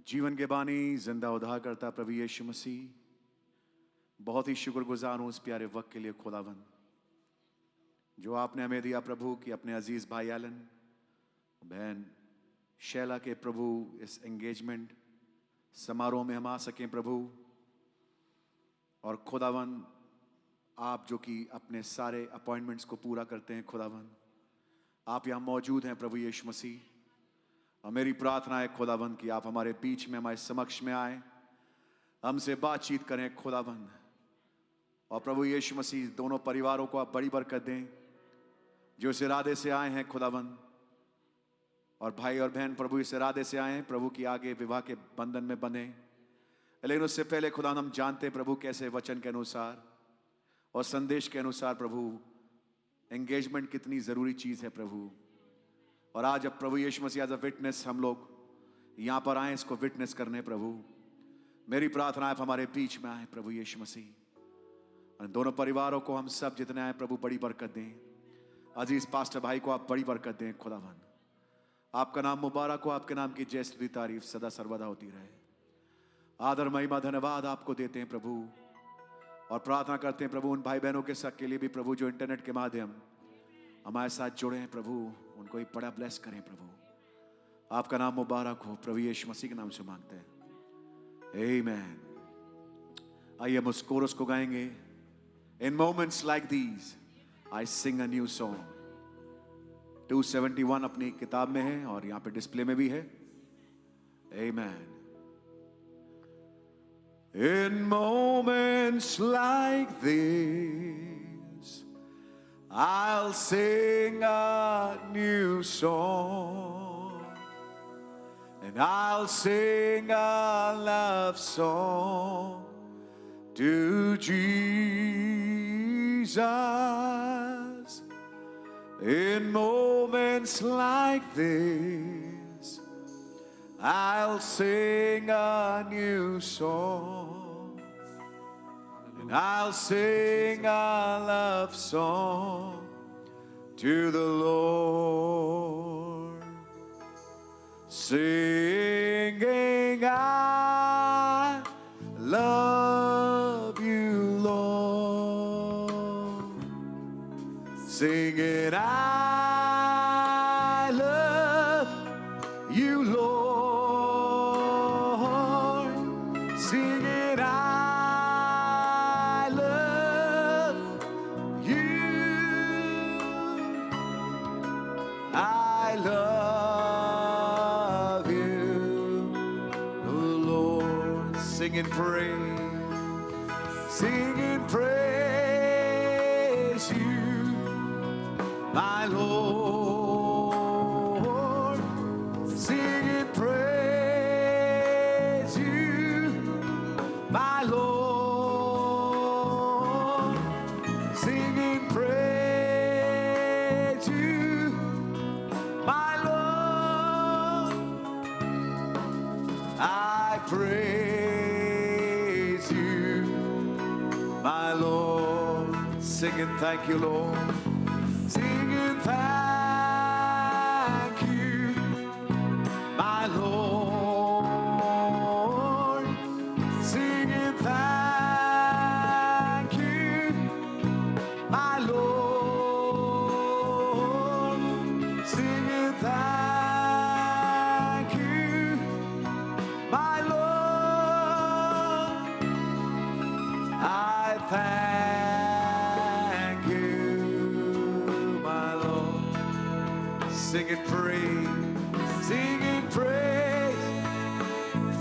जीवन के बानी जिंदा उद्धार करता प्रभु यीशु मसीह, बहुत ही शुक्रगुजार हूं उस प्यारे वक्त के लिए खुदावन जो आपने हमें दिया प्रभु कि अपने अजीज भाई एलन बहन शैला के प्रभु इस एंगेजमेंट समारोह में हम आ सकें प्रभु। और खुदावन आप जो कि अपने सारे अपॉइंटमेंट्स को पूरा करते हैं खुदावन, आप यहाँ मौजूद हैं प्रभु यीशु मसीह। और मेरी प्रार्थना है खुदावन कि आप हमारे बीच में हमारे समक्ष में आए, हमसे बातचीत करें खुदावन। और प्रभु यीशु मसीह दोनों परिवारों को आप बड़ी बरकत दें जो इस इरादे से आए हैं खुदावन। और भाई और बहन प्रभु इस इरादे से आए हैं प्रभु की आगे विवाह के बंधन में बंधे। लेकिन उससे पहले खुदा हम जानते हैं प्रभु कैसे वचन के अनुसार और संदेश के अनुसार प्रभु एंगेजमेंट कितनी ज़रूरी चीज़ है प्रभु। और आज अब प्रभु यीशु मसीह एज अ विटनेस हम लोग यहाँ पर आए इसको विटनेस करने प्रभु। मेरी प्रार्थना है आप हमारे बीच में आए प्रभु यीशु मसीह। और दोनों परिवारों को हम सब जितने आए प्रभु बड़ी बरकत दें। अजीज पास्टर भाई को आप बड़ी बरकत दें खुदावन। आपका नाम मुबारक हो, आपके नाम की जय स्तुति तारीफ सदा सर्वदा होती रहे। आदर महिमा धन्यवाद आपको देते हैं प्रभु। और प्रार्थना करते हैं प्रभु उन भाई बहनों के साथ के लिए भी प्रभु जो इंटरनेट के माध्यम हमारे साथ जुड़े हैं प्रभु, उनको ही बड़ा ब्लेस करें प्रभु। आपका नाम मुबारक हो प्रभु यीशु मसीह के नाम से मांगते हैं, आमीन। आइए हम उस कोरस को गाएंगे। In moments like these I sing a new song. 271 अपनी किताब में है और यहां पे डिस्प्ले में भी है। आमीन। In moments like this, I'll sing a new song, and I'll sing a love song to Jesus. In moments like this, I'll sing a new song, and I'll sing a love song to the Lord, singing, I love you, Lord, singing, I love you, Lord. Sing and praise you, my Lord. Sing and praise you, my Lord. Sing and praise you, my Lord. I pray my Lord, singing thank you, Lord, singing thank you, my Lord, singing thank you, my Lord, singing thank you, my Lord. I thank you, my Lord. Sing and praise,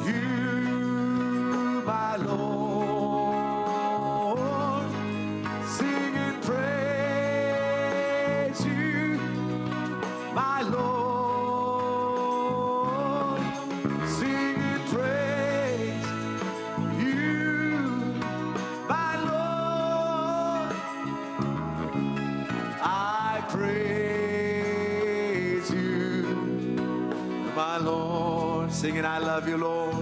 you, my Lord. Sing and praise you, my Lord. Sing and praise you, my Lord. I praise you, my Lord. Singing, I love you, Lord.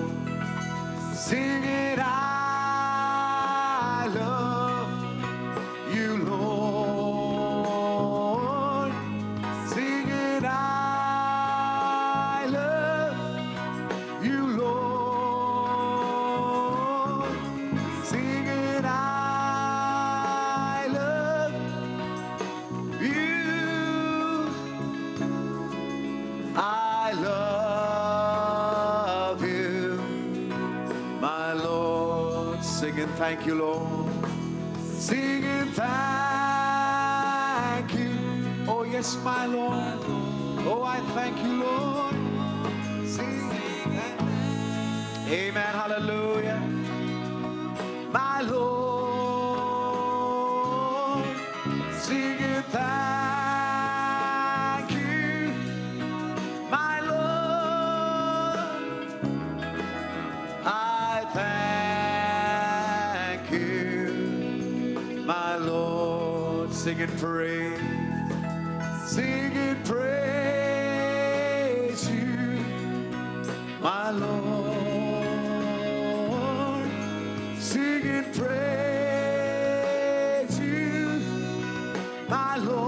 Singing, I love you, Lord. Singing, I love you, Lord. Singing thank you, Lord. Singing thank you. Oh, yes, my Lord. Oh, I thank you, Lord. Singing thank you. Amen. Hallelujah. My Lord. Singing thank you. My Lord. I thank you, my Lord. Singing praise, singing praise you, my Lord. Singing praise you, my Lord.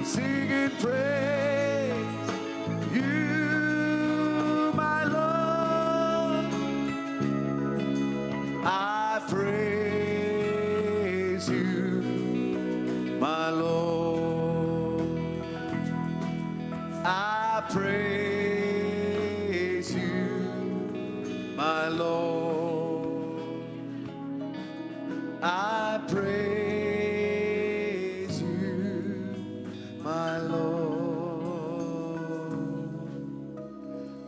Singing praise you, my Lord. I praise you, my Lord. I praise you, my Lord. I praise you, my Lord.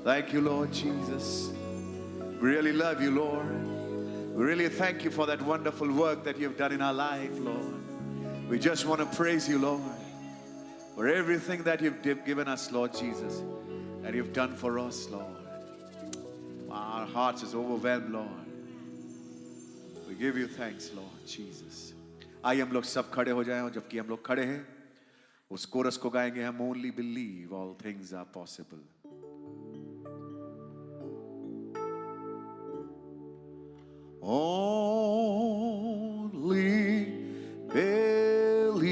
Thank you, Lord Jesus. We really love you, Lord. We really thank you for that wonderful work that you've done in our life, Lord. We just want to praise you, Lord, for everything that you've given us, Lord Jesus, that you've done for us, Lord. Our hearts is overwhelmed, Lord. We give you thanks, Lord Jesus. आइए हम लोग सब खड़े हो जाएं और जबकि हम लोग खड़े हैं उस कोरस को गाएंगे हम only believe all things are possible. Only believe.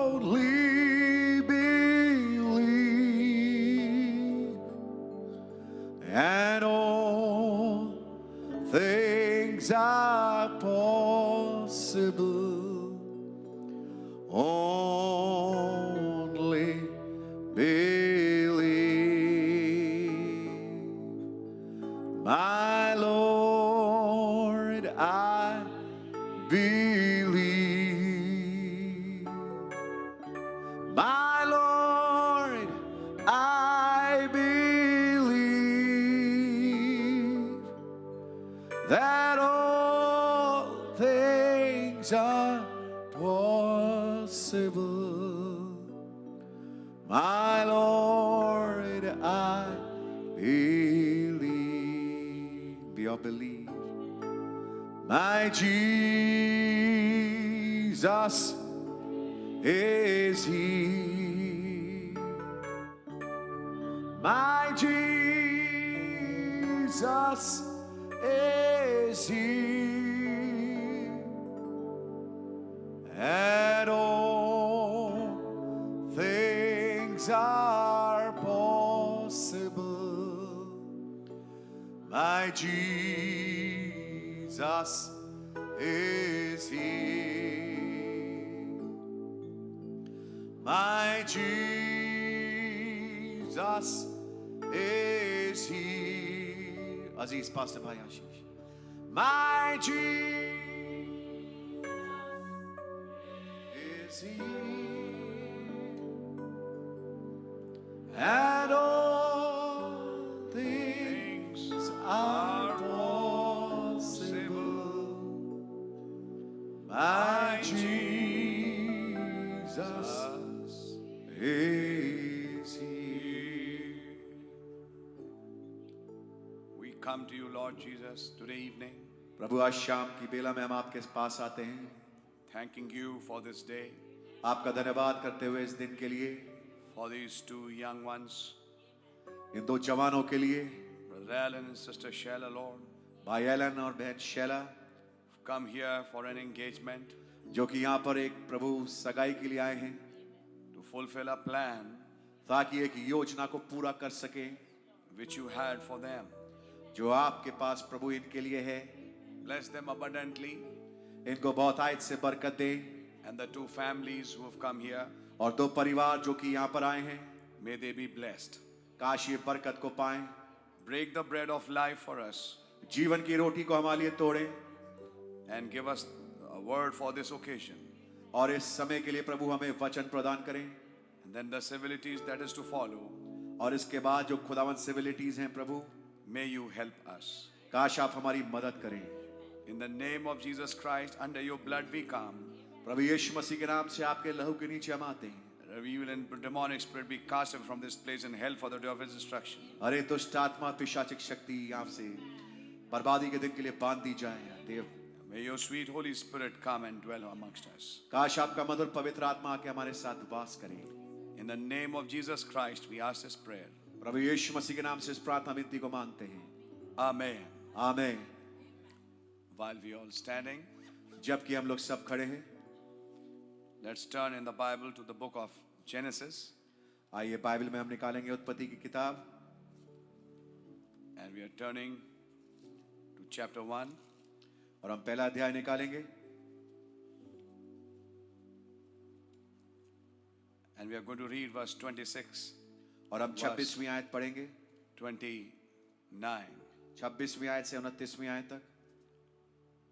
Only believe. And all things are possible. Only believe. My Lord, I believe. My Lord, I believe that all things are possible. My Lord, I believe. Be or believe. My Jesus is He. My Jesus is He. And all things are possible. My Jesus is He. My Jesus is He. Aziz Pastor Bhai Ashish. My Jesus is He. And all things are possible. My Jesus is He. We come to you, Lord Jesus, today evening, प्रभु आज शाम की बेला में हम आपके पास आते हैं thanking you for this day, आपका धन्यवाद करते हुए इस दिन के लिए for these two young ones, इन दो जवानों के लिए Brother Alan and Sister Sheila, Lord, भाई एलन और बहन Shaila who've come here for an engagement जो कि यहाँ पर एक प्रभु सगाई के लिए आए हैं to fulfill a plan ताकि एक योजना को पूरा कर सके which you had for them. जो आपके पास प्रभु इनके लिए है Bless them abundantly, इनको बहुत आयत से बरकत दे and the two families who have come here. और दो परिवार जो कि यहाँ पर आए हैं May they be blessed. काश ये बरकत को पाएं। Break the bread of life for us जीवन की रोटी को हमारे लिए तोड़े and give us a word for this occasion. और इस समय के लिए प्रभु हमें वचन प्रदान करें। And then the civilities that is to follow, और इसके बाद जो खुदावन सिविलिटीज हैं प्रभु, may you help us. काश आप हमारी मदद करें। In the name of Jesus Christ, under your blood we come. प्रभु यीशु मसीह के नाम से आपके लहू के नीचे हम आते हैं। Evil and demonic spirit be cast away from this place in hell for the day of his destruction. अरे दुष्ट आत्मा पिशाचिक शक्ति यहाँ से बर्बादी के दिन के लिए बांध दी जाए। देव, May your sweet Holy Spirit come and dwell amongst us. काश आपका मधुर पवित्र आत्मा आके हमारे साथ वास करे। In the name of Jesus Christ, we ask this prayer. प्रभु यीशु मसीह के नाम से इस प्रार्थना विनती को मांगते हैं। Amen. आमीन। While we all standing, जबकि हम लोग सब खड़े हैं, let's turn in the Bible to the book of Genesis, आइए बाइबल में हम निकालेंगे उत्पत्ति की किताब and we are turning to chapter 1. और हम पहला अध्याय निकालेंगे And we are going to read verse 26, और हम 26वीं आयत पढ़ेंगे। 29. 26वीं आयत से 29वीं आयत तक।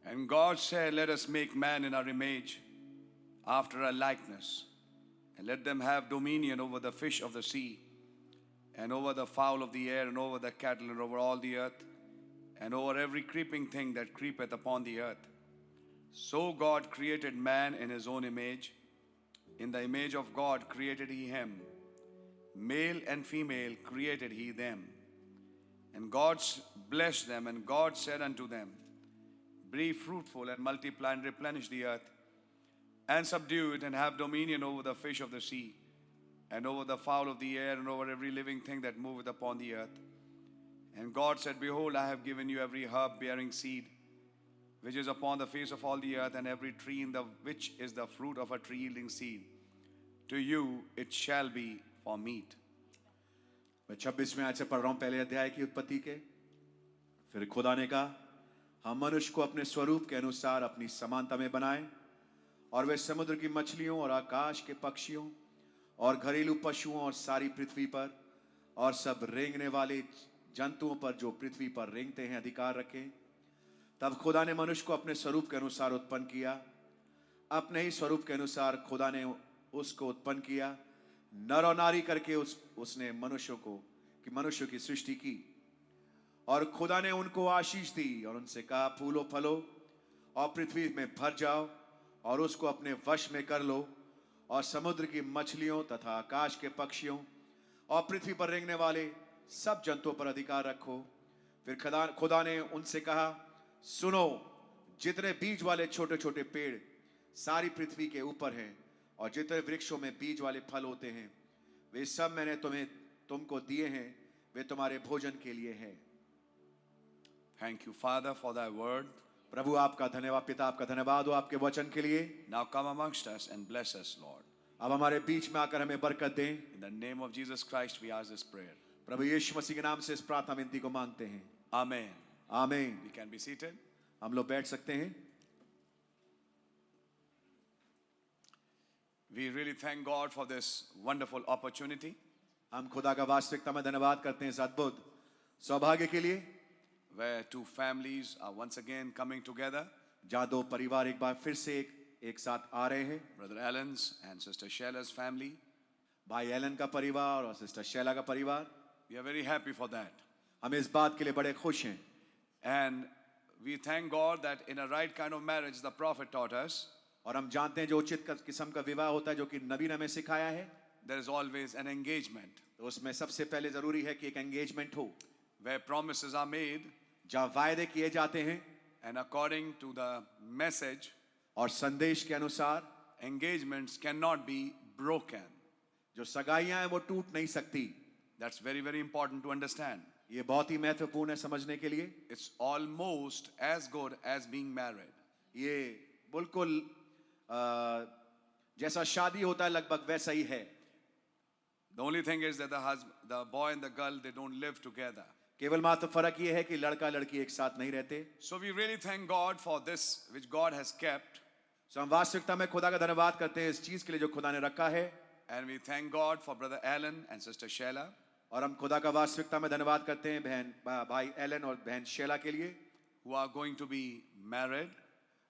And God said, let us make man in our image, after our likeness, and let them have dominion over the fish of the sea, and over the fowl of the air, and over the cattle, and over all the earth, and over every creeping thing that creepeth upon the earth. So God created man in his own image. In the image of God created he him. Male and female created he them. And God blessed them, and God said unto them, be fruitful and multiply and replenish the earth, and subdue it, and have dominion over the fish of the sea, and over the fowl of the air, and over every living thing that moveth upon the earth. And God said, behold, I have given you every herb bearing seed, which is upon the face of all the earth, and every tree in the which is the fruit of a tree yielding seed. To you it shall be for meat. मैं 26वें आयत से पढ़ रहा हूं पहले अध्याय की उत्पत्ति के। फिर खुदा ने कहा, हम मनुष्य को अपने स्वरूप के अनुसार अपनी समानता में बनाएं, और वे समुद्र की मछलियों और आकाश के पक्षियों और घरेलू पशुओं और सारी पृथ्वी पर और सब रेंगने वाले जंतुओं पर जो पृथ्वी पर रेंगते हैं अधिकार रखें। तब खुदा ने मनुष्य को अपने स्वरूप के अनुसार उत्पन्न किया, अपने ही स्वरूप के अनुसार खुदा ने उसको उत्पन्न किया, नर और नारी करके उसने मनुष्यों की सृष्टि की। और खुदा ने उनको आशीष दी और उनसे कहा, फूलो फलो और पृथ्वी में भर जाओ और उसको अपने वश में कर लो, और समुद्र की मछलियों तथा आकाश के पक्षियों और पृथ्वी पर रेंगने वाले सब जंतुओं पर अधिकार रखो। फिर खुदा ने उनसे कहा, सुनो, जितने बीज वाले छोटे छोटे पेड़ सारी पृथ्वी के ऊपर हैं, और जितने वृक्षों में बीज वाले फल होते हैं, वे सब मैंने तुमको दिए हैं, वे तुम्हारे भोजन के लिए हैं। Thank you, Father, for thy word. प्रभु आपका धन्यवाद, पिता आपका धन्यवाद हो आपके वचन के लिए। Now come amongst us and bless us, Lord. अब हमारे बीच में आकर हमें बरकत दें। In the name of Jesus Christ, we ask this prayer. प्रभु यीशु मसीह के नाम से इस प्रार्थना विनती को मांगते हैं। Amen. आमीन। We can be seated. हम लोग बैठ सकते हैं। We really thank God for this wonderful opportunity हम खुदा का वास्तविकता में धन्यवाद करते हैं इस अद्भुत सौभाग्य के लिए, where two families are once again coming together. जहाँ दो परिवार एक बार फिर से एक साथ आ रहे हैं। Brother Allen's and Sister Sheila's family. भाई एलन का परिवार और सिस्टर शैला का परिवार। We are very happy for that. हम इस बात के लिए बड़े खुश हैं। And we thank God that in a right kind of marriage, the prophet taught us, और हम जानते हैं जो उचित किस्म का विवाह होता है, जो कि नबी ने हमें सिखाया है, there is always an engagement तो उसमें सबसे पहले जरूरी है कि एक एंगेजमेंट हो, where promises are made, जहाँ वायदे किए जाते हैं and according to the message, और संदेश के अनुसार engagements cannot be broken. जो सगाइयां हैं वो टूट नहीं सकती। That's very, very important to understand. ये बहुत ही महत्वपूर्ण है समझने के लिए। It's almost as good as being married. ये बिल्कुल जैसा शादी होता है लगभग वैसा ही है। The only thing is that the boy and the girl, they don't live together. केवल मात्र फर्क ये है कि लड़का लड़की एक साथ नहीं रहते। So we really thank God for this which God has kept. सो हम वास्तविकता में खुदा का धन्यवाद करते हैं इस चीज के लिए जो खुदा ने रखा है। And we thank God for Brother Alan and Sister Sheila, और हम खुदा का वास्तविकता में धन्यवाद करते हैं भाई एलन और बहन शेला के लिए, who are going to be married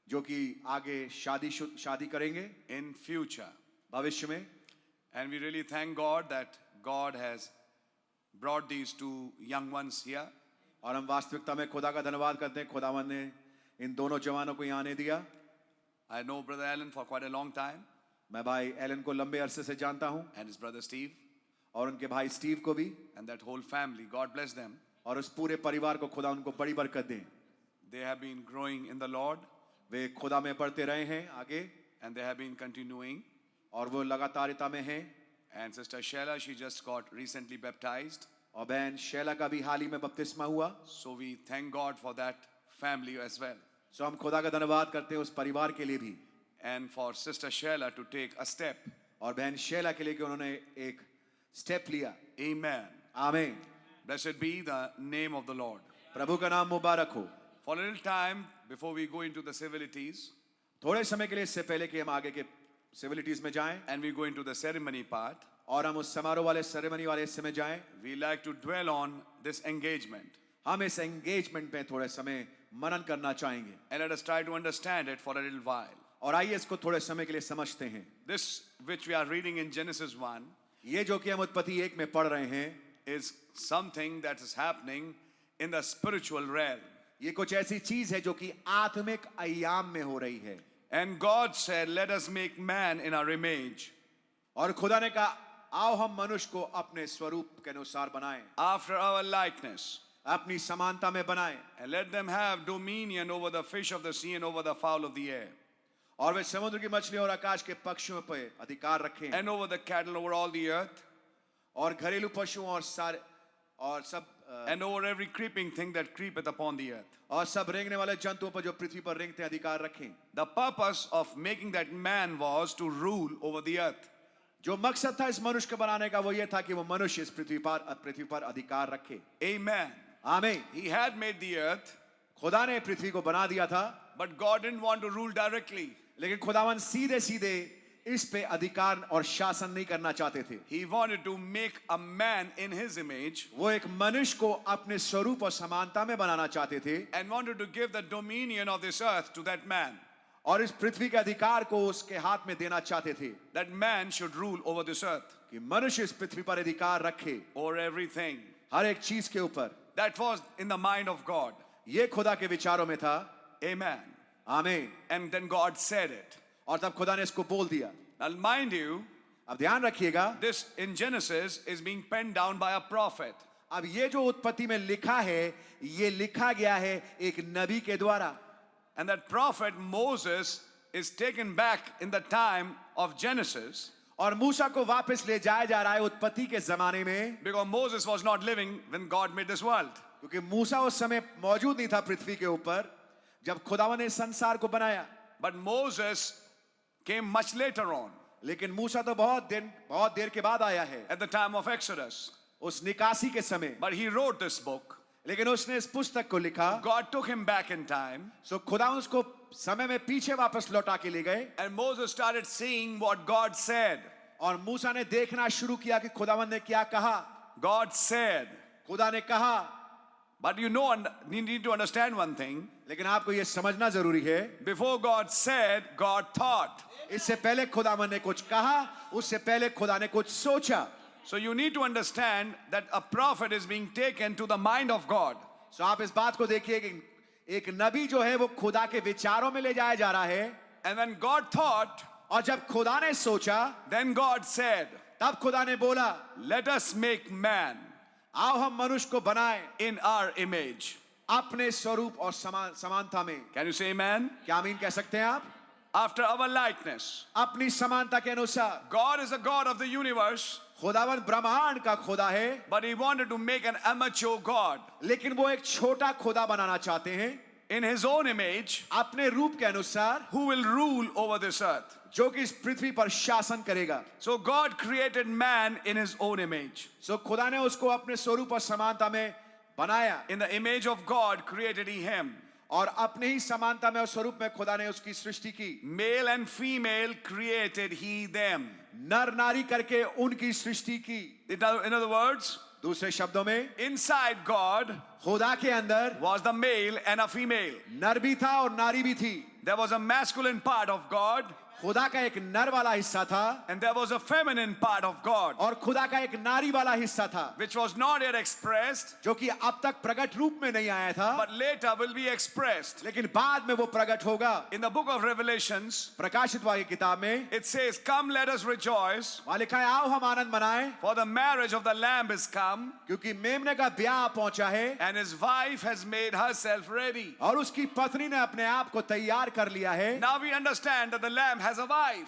जो कि आगे शादी करेंगे in future. भविष्य में. And we really thank God that God has brought these two young ones here. और हम वास्तविकता में खुदा का धन्यवाद करते हैं, खुदावन ने इन दोनों जवानों को यहाँ आने दिया. I know Brother Alan for quite a long time, मैं भाई एलन को लंबे अरसे से जानता हूँ, and his brother Steve, और उनके भाई स्टीव को भी, and that whole family. God bless them. और उस पूरे परिवार को खुदा उनको बड़ी बरकत दे. They have been growing in the Lord, वे खुदा में बढ़ते रहे हैं आगे, and they have been continuing. और वो लगातारिता में हैं. And Sister Sheila, she just got recently baptized. और बहन शैला का भी हाल ही में बपतिस्मा हुआ. So we thank God for that family as well. सो हम खुदा का धन्यवाद करते हैं उस परिवार के लिए भी, And for Sister Sheila to take a step. और बहन शैला के लिए कि उन्होंने एक स्टेप लिया. Amen. आमीन. Blessed be the name of the Lord. प्रभु का नाम मुबारक हो. For a little time, before we go into the civilities, थोड़े समय के लिए, इससे पहले कि हम आगे के सिविलिटीज में जाएं and we go into the ceremony part, और हम उस समारोह वाले सेरेमनी वाले हिस्से में जाएं, we like to dwell on this engagement. हम इस एंगेजमेंट में थोड़े समय मनन करना चाहेंगे. And let us try to understand it for a little while. और आइए इसको थोड़े समय के लिए समझते हैं. This which we are reading in Genesis 1 ये जो कि हम उत्पत्ति 1 में पढ़ रहे हैं, is something that is happening in the spiritual realm. ये कुछ ऐसी चीज है जो कि आत्मिक आयाम में हो रही है. And God said, let us make man in our image, और खुदा ने कहा आओ हम मनुष्य को अपने स्वरूप के अनुसार बनाएं, after our likeness, अपनी समानता में बनाएं, and let them have dominion over the fish of the sea and over the fowl of the air, और वे समुद्र की मछलियों और आकाश के पक्षियों पर अधिकार रखें, and over the cattle over all the earth, और घरेलू पशुओं और सारे और सब and over every creeping thing that creepeth upon the earth. और सब रेंगने वाले जंतुओं पर जो पृथ्वी पर रेंगते हैं अधिकार रखें. The purpose of making that man was to rule over the earth. जो मकसद था इस मनुष्य को बनाने का वो ये था कि वो मनुष्य इस पृथ्वी पर अधिकार रखे. Amen. आमीन. He had made the earth, खुदा ने पृथ्वी को बना दिया था, but God didn't want to rule directly. लेकिन खुदावन सीधे सीधे इस पे अधिकार और शासन नहीं करना चाहते थे. He wanted to make a man in his image, वो एक मनुष्य को अपने स्वरूप और समानता में बनाना चाहते थे, and wanted to give the dominion of this earth to that man. और इस पृथ्वी के अधिकार को उसके हाथ में देना चाहते थे. That man should rule over this earth, कि मनुष्य इस पृथ्वी पर अधिकार रखे, over everything. हर एक चीज के ऊपर. That was in the mind of God. ये खुदा के विचारों में था. Amen. आमीन. And then God said it. और तब खुदा ने इसको बोल दिया. Now mind you, अब ध्यान रखिएगा, this in Genesis is being penned down by a prophet. अब ये जो उत्पत्ति में लिखा है, ये लिखा गया है एक नबी के द्वारा. And that prophet Moses is taken back in the time of Genesis, और मूसा को वापस ले जाया जा रहा है उत्पत्ति के जमाने में, because Moses was not living when God made this world. क्योंकि मूसा उस समय मौजूद नहीं था पृथ्वी के ऊपर जब खुदावन ने संसार को बनाया. But Moses came much later on, लेकिन मूसा तो बहुत देर के बाद आया है, at the time of Exodus. उस निकासी के समय. But he wrote this book. लेकिन उसने इस पुस्तक को लिखा. God took him back in time, सो खुदा उसको समय में पीछे वापस लौटा के ले गए, and Moses started seeing what God said. और मूसा ने देखना शुरू किया कि खुदावन ने क्या कहा. God said. खुदा ने कहा. But you know, you need to understand one thing. लेकिन आपको ये समझना जरूरी है, Before God said, God thought. इससे पहले खुदावन ने कुछ कहा, उससे पहले खुदा ने कुछ सोचा. So you need to understand that a prophet is being taken to the mind of God. सो आप इस बात को देखिए कि एक नबी जो है वो खुदा के विचारों में ले जाया जा रहा है. And when God thought, और जब खुदा ने सोचा, then God said, तब खुदा ने बोला, let us make man आओ हम मनुष्य को बनाएं in our image. अपने स्वरूप और समानता में. Can you say amen? क्या आमीन कह सकते हैं आप? After our likeness. अपनी समानता के अनुसार. God is the God of the universe, खुदावन ब्रह्मांड का खुदा है, but he wanted to make an amateur God लेकिन वो एक छोटा खुदा बनाना चाहते हैं in his own image, अपने रूप के अनुसार, who will rule over this earth. जो कि इस पृथ्वी पर शासन करेगा. So God created man in his own image. सो खुदा ने उसको अपने स्वरूप और समानता में बनाया. In the image of God created he him. और अपने ही समानता में और स्वरूप में खुदा ने उसकी सृष्टि की। Male and female created he them. नर नारी करके उनकी सृष्टि की। In other words, दूसरे शब्दों में inside God खुदा के अंदर was the male and a female. नर भी था और नारी भी थी। There was a masculine part of God खुदा का एक नर वाला हिस्सा था and there was a feminine part of God, और खुदा का एक नारी वाला हिस्सा था, which was not yet expressed, जो कि अब तक प्रकट रूप में नहीं आया था, but later will be expressed. लेकिन बाद में वो प्रकट होगा। In the book of Revelations, प्रकाशित वाक्य किताब में it says, "Come, let us rejoice, वहां लिखा है, आओ हम आनंद मनाएं, for the marriage of the Lamb is come, क्योंकि मेमने का ब्याह पहुंचा है and his wife has made herself ready." और उसकी पत्नी ने अपने आप को तैयार कर लिया है। Now we understand that the Lamb has a wife.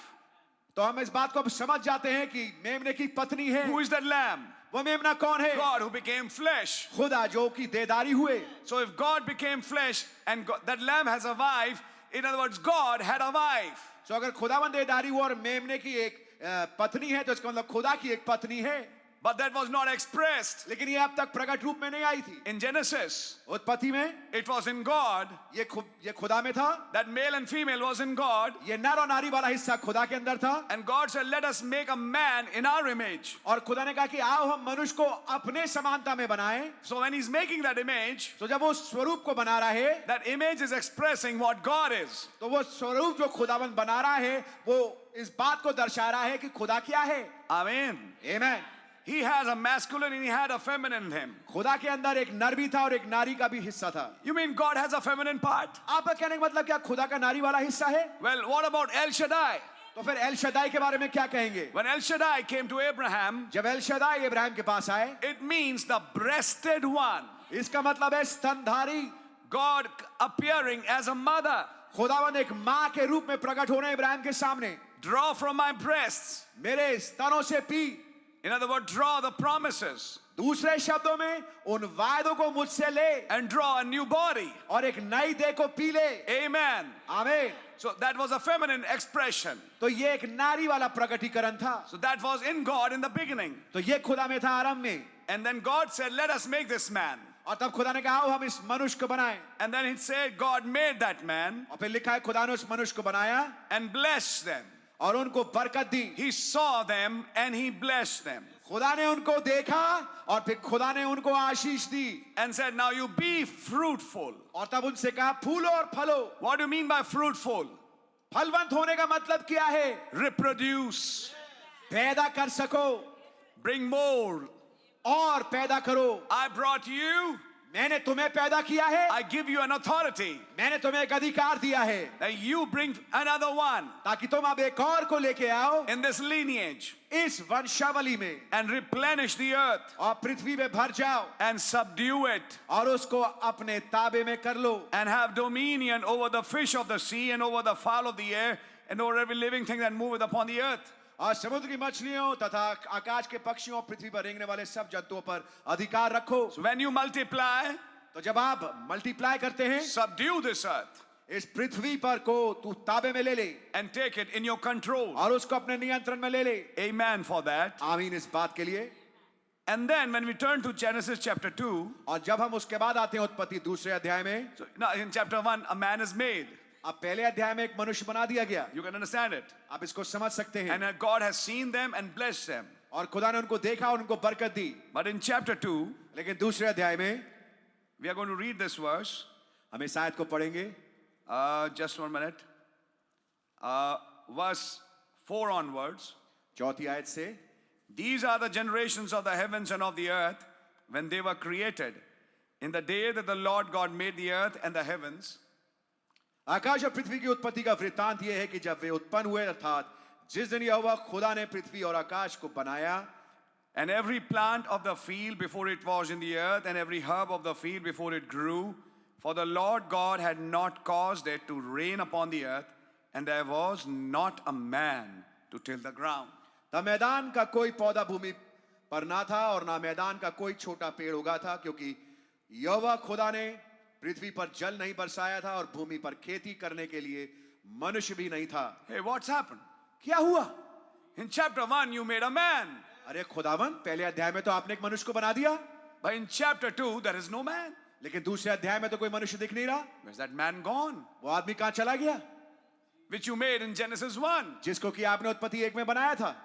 तो हम इस बात को अब समझ जाते हैं कि मेमने की पत्नी है। Who is that Lamb? वो मेमना कौन है? God, who became flesh. खुदा जो कि देदारी हुए। So if God became flesh and that Lamb has a wife, in other words, God had a wife. तो अगर खुदावन देदारी हुआ और मेमने की एक पत्नी है तो इसका मतलब खुदा की एक पत्नी है। But that was not expressed लेकिन ये अब तक प्रकट रूप में नहीं आई थी। in Genesis. उत्पत्ति में It was in God. ये खुदा में था। That male and female was in God. ये नर और नारी वाला हिस्सा खुदा के अंदर था। And God said, "Let us make a man in our image." और खुदा ने कहा कि आओ हम मनुष्य को अपने समानता में बनाएं। So when he's making that image, तो जब वो स्वरूप को बना रहा है, that image is expressing what God is. तो वो स्वरूप जो खुदावन बना रहा है वो इस बात को दर्शा रहा है कि खुदा क्या है। Amen. आमीन। He has a masculine and he had a feminine in him. खुदा के अंदर एक नर भी था और एक नारी का भी हिस्सा था। You mean God has a feminine part? आपका कहने का मतलब क्या खुदा का नारी वाला हिस्सा है? Well, what about El Shaddai? तो फिर एल शदाई के बारे में क्या कहेंगे? When El Shaddai came to Abraham, जब एल शदाई इब्राहिम के पास आए, it means the breasted one. इसका मतलब है स्तनधारी। God appearing as a mother. खुदावन एक माँ के रूप में प्रकट होने इब्राहिम के सामने। Draw from my breasts. मेरे स्तनों से P. In other words, draw the promises दूसरे शब्दों में उन वायदों को मुझसे ले and draw a new body. और एक नई देह को पी ले। Amen. आमीन। So that was a feminine expression. तो ये एक नारी वाला प्रकटीकरण था। So that was in God in the beginning. तो ये खुदा में था आरंभ में। And then God said, "Let us make this man." और तब खुदा ने कहा आओ हम इस मनुष्य को बनाएं। And then it said, God made that man और फिर लिखा है खुदा ने उस मनुष्य को बनाया and blessed them. और उनको बरकत दी। He saw them and he blessed them. खुदा ने उनको देखा और फिर खुदा ने उनको आशीष दी And said, "Now you be fruitful." और तब उनसे कहा फूलो और फलो। What do you mean by fruitful? फलवंत होने का मतलब क्या है? Reproduce. पैदा कर सको Bring more. और पैदा करो। I brought you. मैंने तुम्हें पैदा किया है, I give you an authority. मैंने तुम्हें एक अधिकार दिया है That you bring another one ताकि तुम अब एक और को लेके आओ in this lineage इस वंशावली में and replenish the earth और पृथ्वी में भर जाओ and subdue it और उसको अपने ताबे में कर लो and have dominion over the fish of the sea and over the fowl of the air and over every living thing that moveth upon the earth. और समुद्र की मछलियों तथा आकाश के पक्षियों और पृथ्वी पर रेंगने वाले सब जंतुओं पर अधिकार रखो। So when you multiply, तो जब आप मल्टीप्लाई करते हैं subdue this earth इस पृथ्वी पर को तू ताबे में ले ले and take it in your control. और उसको अपने नियंत्रण में ले ले। Amen for that. आमीन इस बात के लिए। And then when we turn to Genesis chapter 2, और जब हम उसके बाद आते हैं उत्पत्ति दूसरे अध्याय में, so now in chapter 1, a man is made. अब पहले अध्याय में एक मनुष्य बना दिया गया। You can understand it. आप इसको समझ सकते हैं। And God has seen them and blessed them. और खुदा ने उनको देखा और उनको बरकत दी। But in chapter 2, लेकिन दूसरे अध्याय में we are going to read this verse. हम इस आयत को पढ़ेंगे। Just 1 minute. Verse 4 onwards. चौथी आयत से, These are the generations of the heavens and of the earth when they were created. In the day that the Lord God made the earth and the heavens. आकाश और पृथ्वी की उत्पत्ति का वृत्तांत यह है कि जब वे उत्पन्न हुए अर्थात जिस दिन यहोवा खुदा ने पृथ्वी और आकाश को बनाया, And every plant of the field before it was in the earth, and every herb of the field before it grew, for the Lord God had not caused it to rain upon the earth, and there was not a man to till the ground. तब मैदान का कोई पौधा भूमि पर ना था और ना मैदान का कोई छोटा पेड़ उगा था, क्योंकि यहोवा खुदा ने पृथ्वी पर जल नहीं बरसाया था और भूमि पर खेती करने के लिए मनुष्य भी नहीं था। Hey, what's happened? क्या हुआ? In chapter 1, you made a man. अरे खुदावन, पहले अध्याय में तो आपने एक मनुष्य को बना दिया, But in chapter 2, there is no man. लेकिन दूसरे अध्याय में तो कोई मनुष्य दिख नहीं रहा। Where's that man gone? वो आदमी कहां चला गया Which you made in Genesis 1. जिसको कि आपने उत्पत्ति 1 में बनाया था।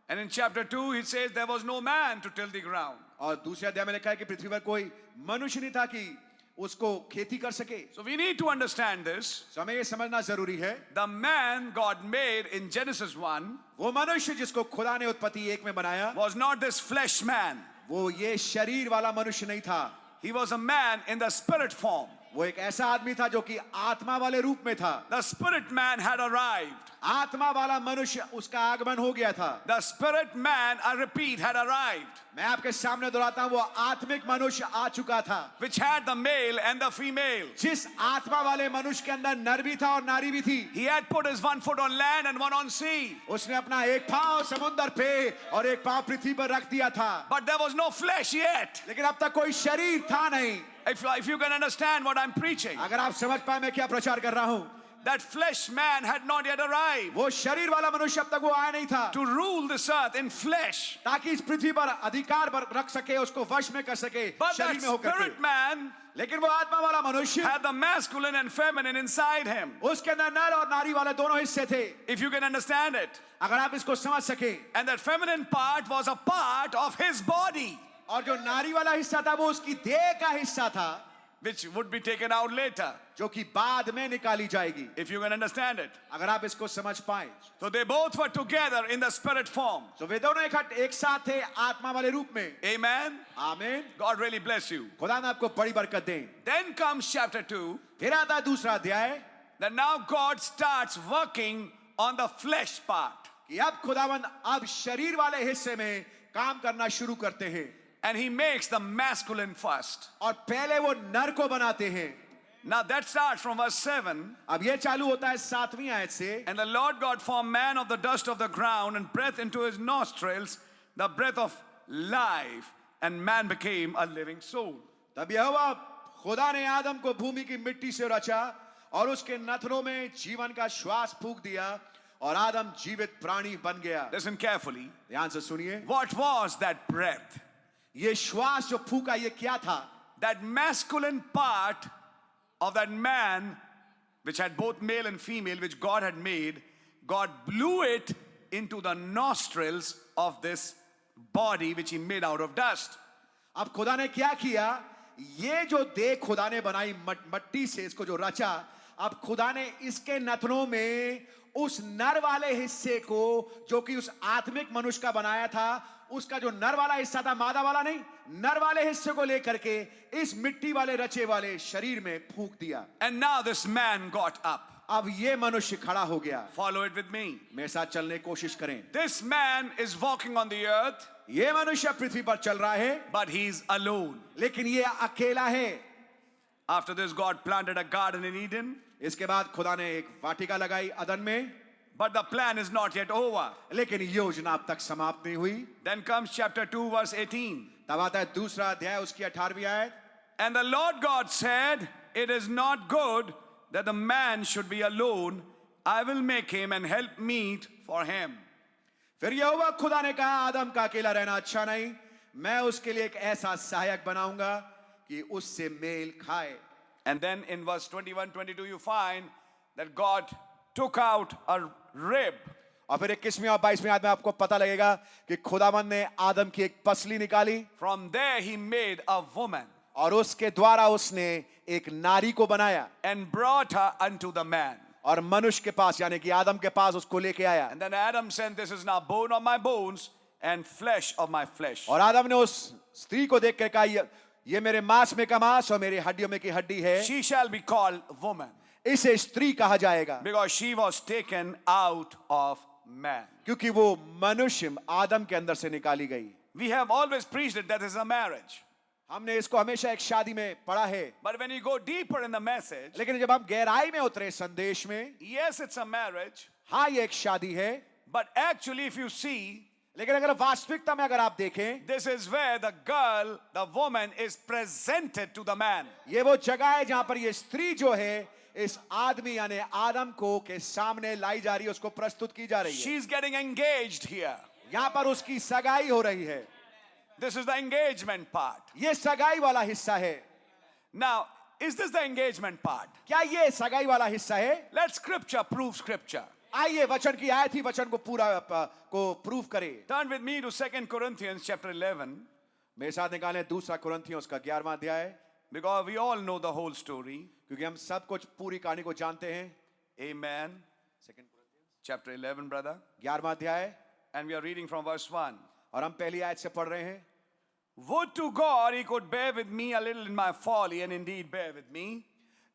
And in chapter 2, he says there was no man to till the ground. और दूसरे अध्याय में लिखा है कि पृथ्वी पर कोई मनुष्य नहीं था कि उसको खेती कर सके। So we need to understand this. तो हमें ये समझना जरूरी है, The man God made in Genesis 1 वो मनुष्य जिसको खुदा ने उत्पत्ति 1 में बनाया, was not this flesh man. वो ये शरीर वाला मनुष्य नहीं था। He was a man in the spirit form. वो एक ऐसा आदमी था जो कि आत्मा वाले रूप में था। The spirit man had arrived. आत्मा वाला मनुष्य उसका आगमन हो गया था। The spirit man, I repeat, had arrived. मैं आपके सामने दोहराता हूं, वो आत्मिक मनुष्य आ चुका था, Which had the male and the female. जिस आत्मा वाले मनुष्य के अंदर नर भी था और नारी भी थी। He had put his one foot on land and one on sea. उसने अपना एक पांव समुद्र पे और एक पांव पृथ्वी पर रख दिया था, But there was no flesh yet. लेकिन अब तक कोई शरीर था नहीं। If you can understand what I'm preaching, अगर आप समझ पाए मैं क्या प्रचार कर रहा हूं, that flesh man had not yet arrived वो शरीर वाला मनुष्य अब तक वो आया नहीं था to rule this earth in flesh. ताकि इस पृथ्वी पर अधिकार रख सके, उसको वश में कर सके But that शरीर में होकर के। spirit man लेकिन वो आत्मा वाला मनुष्य, had the masculine and feminine inside him. उसके अंदर नर और नारी वाले दोनों हिस्से थे। If you can understand it. अगर आप इसको समझ सके, And that feminine part was a part of his body, और जो नारी वाला हिस्सा था वो उसकी देह का हिस्सा था, which would be taken out later. जो कि बाद में निकाली जाएगी। If you can understand it. अगर आप इसको समझ पाए, So they both were together in the spirit form. तो वे दोनों एक साथ थे आत्मा वाले रूप में। Amen. आमीन। God really bless you. खुदा ने आपको बड़ी बरकत दें। Then comes chapter 2. फिर आता है दूसरा अध्याय, That now God starts working on the flesh part. कि अब खुदावंद अब शरीर वाले हिस्से में काम करना शुरू करते हैं, And he makes the masculine first. और पहले वो नर को बनाते हैं। Now that starts from verse 7. अब ये चालू होता है 7वीं आयत से, And the Lord God formed man of the dust of the ground and breathed into his nostrils the breath of life, and man became a living soul. तब यहोवा खुदा ने आदम को भूमि की मिट्टी से रचा और उसके नथनों में जीवन का श्वास फूंक दिया और आदम जीवित प्राणी बन गया। Listen carefully. ध्यान से सुनिए, What was that breath? ये श्वास जो फूका ये क्या था? That masculine part of that man, which had both male and female, which God had made, God blew it into the nostrils of this body which he made out of dust. अब खुदा ने क्या किया? ये जो देह खुदा ने बनाई मट्टी से, इसको जो रचा, अब खुदा ने इसके नथनों में उस नर वाले हिस्से को जो कि उस आत्मिक मनुष्य का बनाया था, उसका जो नर वाला हिस्सा था, मादा वाला नहीं, नर वाले हिस्से को लेकर के इस मिट्टी वाले रचे वाले शरीर में फूंक दिया। And now this man got up. अब ये मनुष्य खड़ा हो गया। Follow it with me. मेरे साथ चलने की कोशिश करें। This man is walking on the earth, ये मनुष्य पृथ्वी पर चल रहा है, but he's alone. लेकिन ये अकेला है। After this, God planted a garden in Eden, इसके बाद खुदा ने एक वाटिका लगाई अदन में, but the plan is not yet over. लेकिन योजना अब तक समाप्त नहीं हुई। Then comes chapter 2, verse 18. तब आता है दूसरा अध्याय, उसकी 18वीं आयत। And the Lord God said, "It is not good that the man should be alone. I will make him and help meet for him." फिर यहोवा खुदा ने कहा, आदम का अकेला रहना अच्छा नहीं, मैं उसके लिए एक ऐसा सहायक बनाऊंगा कि उससे मेल खाए। And then in verse 21, 22, you find that God took out a rib. और फिर 21वीं और 22वीं आयत में आपको पता लगेगा कि खुदावंद ने आदम की एक पसली निकाली, From there he made a woman और उसके द्वारा उसने एक नारी को बनाया and brought her unto the man. और मनुष्य के पास यानी कि आदम के पास उसको लेके आया। And then Adam said, "This is now bone of my bones and flesh of my flesh." और आदम ने उस स्त्री को देख कर कहा, ये मेरे मांस में का मांस और मेरी हड्डियों में की हड्डी है, She shall be called woman इसे स्त्री कहा जाएगा, because she was taken out of man. क्योंकि वो मनुष्य आदम के अंदर से निकाली गई। We have always preached it that is a marriage. हमने इसको हमेशा एक शादी में पढ़ा है, But when you go deeper in the message, लेकिन जब हम गहराई में उतरे संदेश में, yes, it's a marriage, हाँ ये एक शादी है, but actually if you see, लेकिन अगर वास्तविकता में अगर आप देखें, this is where the girl, the woman is presented to the man. ये वो जगह है जहां पर ये स्त्री जो है इस आदमी यानी आदम को के सामने लाई जा रही है, उसको प्रस्तुत की जा रही है। She's getting engaged here. यहां पर उसकी सगाई हो रही है। This is the engagement part. ये सगाई वाला हिस्सा है। Now, is this the engagement part? क्या ये सगाई वाला हिस्सा है? Let scripture prove scripture. आइए वचन की आयत ही वचन को पूरा को प्रूव करे। Turn with me to 2 Corinthians chapter 11, मेरे साथ निकालें दूसरा कुरिन्थियों उसका 11वां अध्याय, because we all know the whole story. क्योंकि हम सब कुछ पूरी कहानी को जानते हैं। Amen. सेकंड कुरिन्थियों Chapter 11, brother. 11वां अध्याय, And we are reading from verse 1. और हम पहली आयत से पढ़ रहे हैं। Would to God he could bear with me a little in my folly, and indeed bear with me.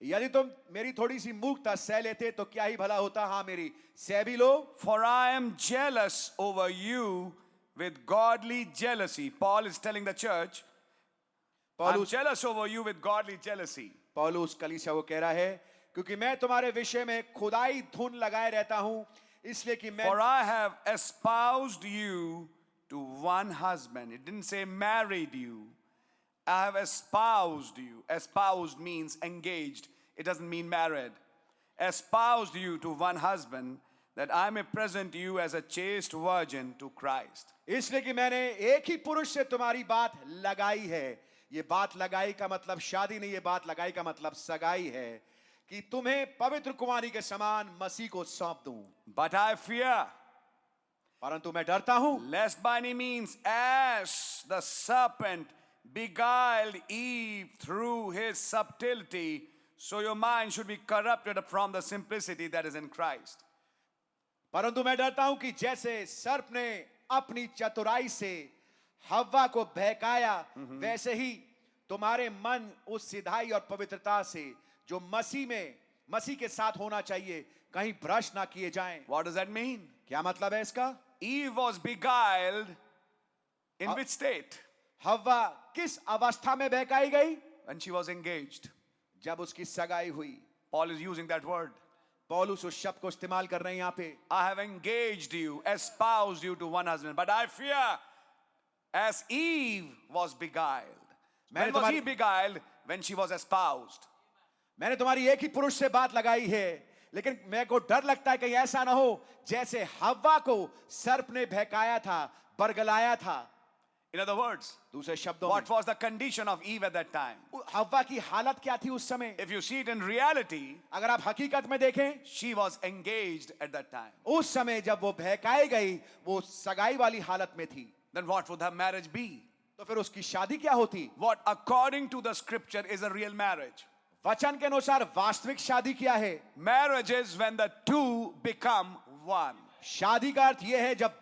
यदि तुम मेरी थोड़ी सी मूर्खता सह लेते तो क्या ही भला होता। हाँ, मेरी सह भी लो। For I am jealous over you with godly jealousy. Paul is telling the church, I'm पौलुस jealous over you with godly jealousy. पौलुस कलीसिया को कह रहा है, क्योंकि मैं तुम्हारे विषय में खुदाई धुन लगाए रहता हूं, इसलिए कि मैं For I have espoused you to one husband. It didn't say married you. I have espoused you. Espoused means engaged. It doesn't mean married. Espoused you to one husband, that I may present you as a chaste virgin to Christ. इसलिए कि मैंने एक ही पुरुष से तुम्हारी बात लगाई है। ये बात लगाई का मतलब शादी नहीं, ये बात लगाई का मतलब सगाई है, कि तुम्हें पवित्र कुमारी के समान मसीह को सौंप दूं। But I fear, परंतु मैं डरता हूं, lest by any means, as the serpent beguiled Eve through his subtlety, so your mind should be corrupted from the simplicity that is in Christ. परंतु मैं डरता हूं कि जैसे सर्प ने अपनी चतुराई से हव्वा को बहकाया, वैसे ही तुम्हारे मन उस सिधाई और पवित्रता से जो मसीह के साथ होना चाहिए, कहीं भ्रष्ट ना किए जाएं। What does that mean? क्या मतलब है इसका? Eve was beguiled in which state? हव्वा किस अवस्था में बहकाई गई? When she was engaged. जब उसकी सगाई हुई। Paul is using that word. पौलुस उस शब्द को इस्तेमाल कर रहे हैं यहाँ पे। I have engaged you, espoused you to one husband, but I fear as Eve was beguiled. When was he beguiled? When she was espoused. मैंने तुम्हारी एक ही पुरुष से बात लगाई है, लेकिन मेरे को डर लगता है कहीं ऐसा ना हो जैसे हव्वा को सर्प ने बहकाया था, बरगलाया था। In other words, दूसरे शब्दों what में, was the condition of Eve at that time? हव्वा की हालत क्या थी उस समय? If you see it in reality, अगर आप हकीकत में देखें, she was engaged at that time. उस समय जब वो बहकाई गई, वो सगाई वाली हालत में थी। Then what would her marriage be? तो फिर उसकी शादी क्या होती? What according to the scripture is a real marriage? वचन के अनुसार वास्तविक शादी क्या है? Marriage is when the two become one. शादी का अर्थ यह है जब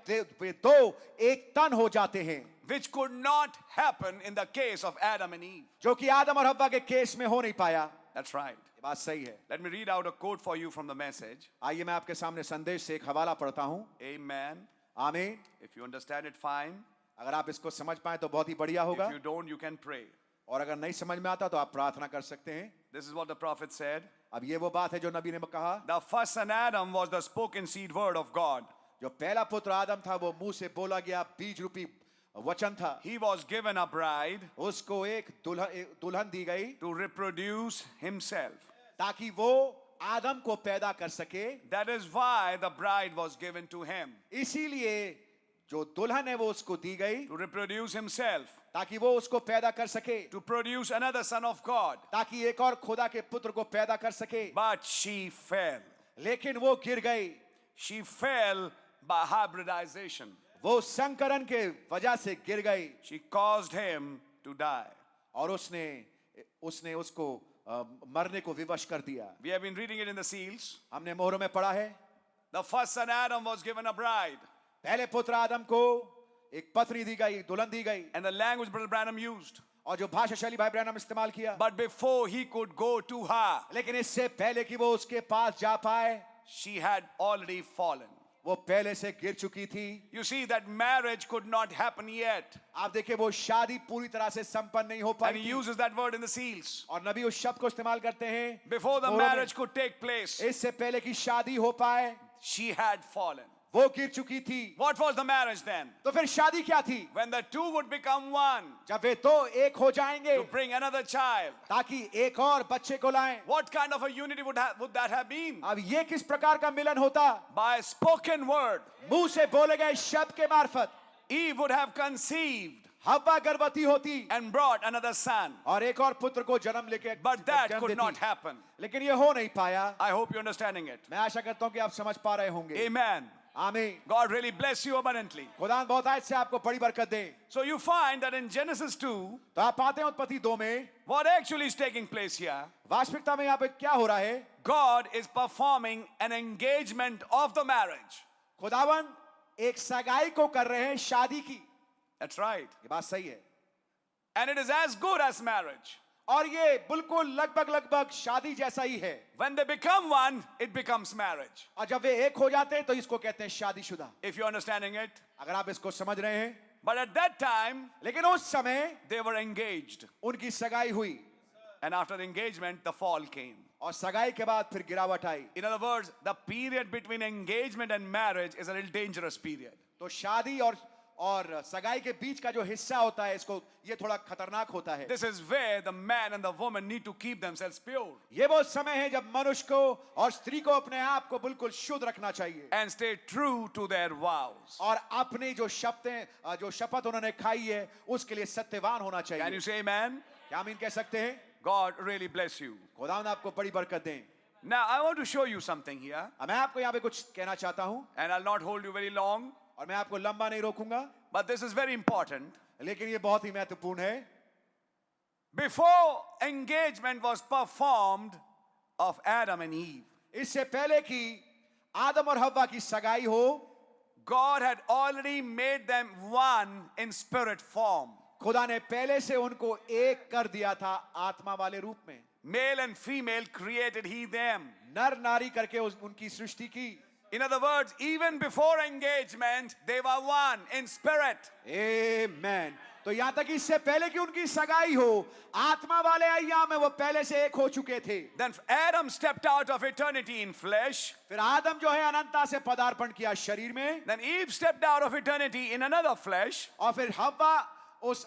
दो एक तन हो जाते हैं, Which could not happen in the case of Adam and Eve. जो कि आदम और हव्वा के केस में हो नहीं पाया। That's right. ये बात सही है। Let me read out a quote for you from the message. आइए मैं आपके सामने संदेश से एक हवाला पढ़ता हूं। Amen. आमीन। If you understand it, fine. अगर आप इसको समझ पाए तो बहुत ही बढ़िया होगा, If you don't, you can pray. और अगर नहीं समझ में आता तो आप प्रार्थना कर सकते हैं। This is what the prophet said. अब ये वो बात है जो नबी ने कहा। The first son Adam was the spoken seed word of God. जो पहला पुत्र आदम था वो मुंह से बोला गया बीज रूपी वचन था। He was given a bride उसको एक दुल्हन दी गई to reproduce himself. ताकि वो आदम को पैदा कर सके। That is why the bride was given to him. इसीलिए जो दुल्हन है वो उसको दी गई To reproduce himself. ताकि वो उसको पैदा कर सके, To produce another son of God. ताकि एक और खुदा के पुत्र को पैदा कर सके। But she fell. लेकिन वो गिर गई। She fell by hybridization. वो संकरण के वजह से गिर गई She caused him to die. और उसने उसको मरने को विवश कर दिया। We have been reading it in the seals. हमने मोहरों में पढ़ा है। The first son Adam was given a bride. पहले पुत्र आदम को एक पत्नी दी गई, दुल्हन दी गई, And the language Brother Branham used. और जो भाषा शैली भाई ब्रैनम इस्तेमाल किया। But before he could go to her, लेकिन इससे पहले कि वो उसके पास जा पाए, she had already fallen. वो पहले से गिर चुकी थी। You see that marriage could not happen yet. आप देखिए वो शादी पूरी तरह से संपन्न नहीं हो And पाई he थी। uses that word in the seals. और नबी उस शब्द को इस्तेमाल करते हैं Before the मोहरों में। marriage could take place, इससे पहले कि शादी हो पाए she had fallen. वो गिर चुकी थी। What was the marriage then? तो फिर शादी क्या थी? When the two would become one जब वे तो एक हो जाएंगे to bring another child. ताकि एक और बच्चे को लाएं। What kind of a unity would that have been? अब ये किस प्रकार का मिलन होता? By spoken word. मुंह से बोले गए शब्द के मार्फत। Eve would have conceived. हव्वा गर्भवती होती and brought another son. और एक और पुत्र को जन्म लेके But that जन्म could देती। not happen. लेकिन ये हो नहीं पाया। I hope you're understanding it. मैं आशा करता हूं कि आप समझ पा रहे होंगे। Amen. आमीन। God really bless you abundantly. खुदा बहुत आज से आपको बड़ी बरकत दे। So you find that in Genesis 2, तो आप पाते हैं उत्पत्ति 2 में what actually is taking place here, वास्तविकता में यहाँ पे क्या हो रहा है? God is performing an engagement of the marriage. खुदावन एक सगाई को कर रहे हैं शादी की। That's right. ये बात सही है। And it is as good as marriage. और ये बिल्कुल लगभग शादी जैसा ही है। When they become one, it becomes marriage. और जब वे एक हो जाते हैं तो इसको कहते हैं शादीशुदा। If you're understanding it. अगर आप इसको समझ रहे हैं। But at that time, लेकिन उस समय they were engaged. उनकी सगाई हुई। And after the engagement, the fall came. और सगाई के बाद फिर गिरावट आई। In other words, the period between engagement and marriage is a little dangerous period. तो शादी और सगाई के बीच का जो हिस्सा होता है इसको ये थोड़ा खतरनाक होता है। This is where the man and the woman need to keep themselves pure ये वो समय है जब मनुष्य को और स्त्री को अपने आप को बिल्कुल शुद्ध रखना चाहिए and stay true to their vows. और अपनी जो शपथ उन्होंने खाई है उसके लिए सत्यवान होना Can चाहिए। you say amen? क्या आमीन कह सकते हैं? God really bless you. खुदावंद आपको बड़ी बरकत दें। Now I want to show you something here, अब मैं आपको यहाँ पे कुछ कहना चाहता हूँ and I'll not hold you very long, और मैं आपको लंबा नहीं रोकूंगा, but this is very important. लेकिन ये बहुत ही महत्वपूर्ण है। Before engagement was performed of Adam and Eve, इससे पहले कि आदम और हव्वा की सगाई हो, God had already made them one in spirit form. खुदा ने पहले से उनको एक कर दिया था आत्मा वाले रूप में। Male and female created he them. नर नारी करके उनकी सृष्टि की। In other words, even before engagement, they were one in spirit. आमेन। तो यहाँ तक इससे पहले कि उनकी सगाई हो, आत्मा वाले अय्याम में वो पहले से एक हो चुके थे। Then Adam stepped out of eternity in flesh. फिर आदम जो है अनंतता से पदार्पण किया शरीर में, Then Eve stepped out of eternity in another flesh. और फिर हव्वा उस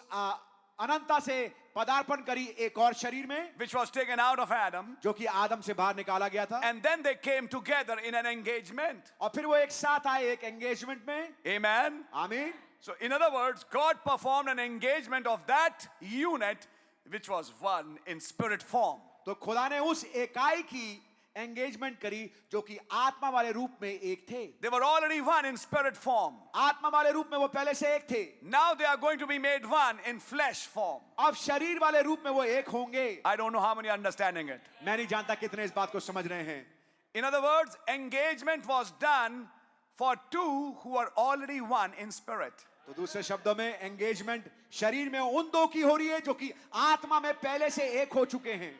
अनंतता से पदार्पण करी एक और शरीर में, which was taken out of Adam. जो कि आदम से बाहर निकाला गया था। And then they came together in an engagement. और फिर वो एक साथ आए एक एंगेजमेंट में। Amen. आमीन। So in other words, God performed an engagement of that unit which was one in spirit form. तो खुदा ने उस इकाई की एंगेजमेंट करी जो कि आत्मा वाले रूप में एक थे। They were already one in spirit form. आत्मा वाले रूप में वो पहले से एक थे। Now they are going to be made one in flesh form. अब शरीर वाले रूप में वो एक होंगे। I don't know how many are understanding it. मैं नहीं जानता कितने इस बात को समझ रहे हैं। In other words, engagement was done for two who are already one in spirit. तो दूसरे शब्दों में एंगेजमेंट शरीर में उन दो की हो रही है जो कि आत्मा में पहले से एक हो चुके हैं।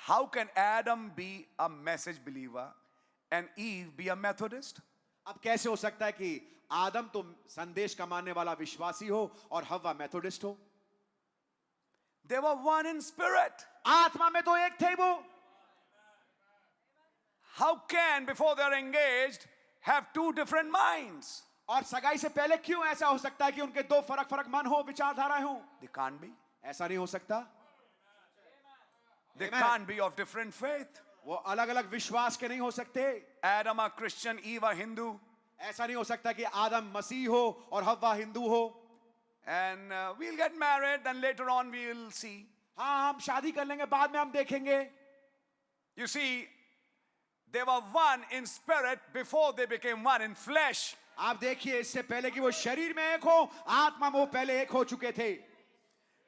How can Adam be a message believer and Eve be a Methodist? अब कैसे हो सकता है कि आदम तो संदेश का मानने वाला विश्वासी हो और हव्वा मेथोडिस्ट हो? They were one in spirit. आत्मा में तो एक थे वो। How can, before they're engaged, have two different minds? और सगाई से पहले क्यों ऐसा हो सकता है कि उनके दो फरक मन हो, विचारधाराएं हो? They can't be. ऐसा नहीं हो सकता। They Amen. can't be of different faith. वो अलग-अलग विश्वास के नहीं हो सकते। Adam a Christian, Eve a Hindu. ऐसा नहीं हो सकता कि आदम मसीह हो और हव्वा हिंदू हो। And we'll get married, then later on we'll see. हाँ, हम शादी कर लेंगे, बाद में हम देखेंगे। You see, they were one in spirit before they became one in flesh. आप देखिए इससे पहले कि वो शरीर में एक हो, आत्मा में वो पहले एक हो चुके थे।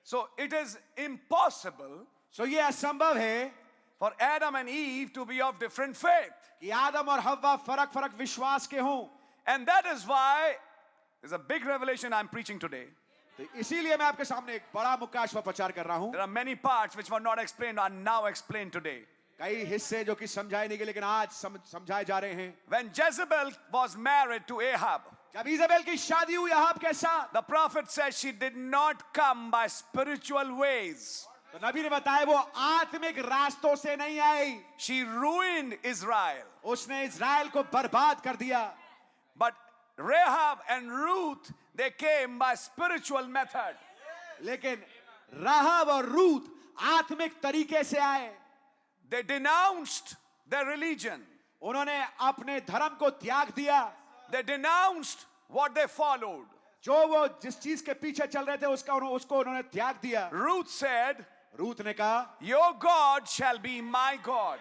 So it is impossible ये असंभव है for Adam and Eve to be of different faith. कि आदम और हव्वा फरक विश्वास के हों। And that is why there's a big revelation I'm preaching today. तो इसीलिए मैं आपके सामने एक बड़ा मुकाश पर प्रचार कर रहा हूं। There are many parts which were not explained are now explained today. कई हिस्से जो कि समझाए नहीं गए लेकिन आज समझाए जा रहे हैं। When Jezebel was married to Ahab, जब इजेबेल की शादी हुई अहाब के साथ, the prophet said she did not come by spiritual ways. तो नबी ने बताया वो आत्मिक रास्तों से नहीं आई। She ruined Israel. उसने इजराइल को बर्बाद कर दिया। But Rahab and Ruth, they came by spiritual method. लेकिन राहब और रूत आत्मिक तरीके से आए। They denounced their religion. उन्होंने अपने धर्म को त्याग दिया। They denounced what they followed. जो वो जिस चीज के पीछे चल रहे थे उसको उन्होंने त्याग दिया। Ruth said, रूथ ने कहा, your God shall be my God.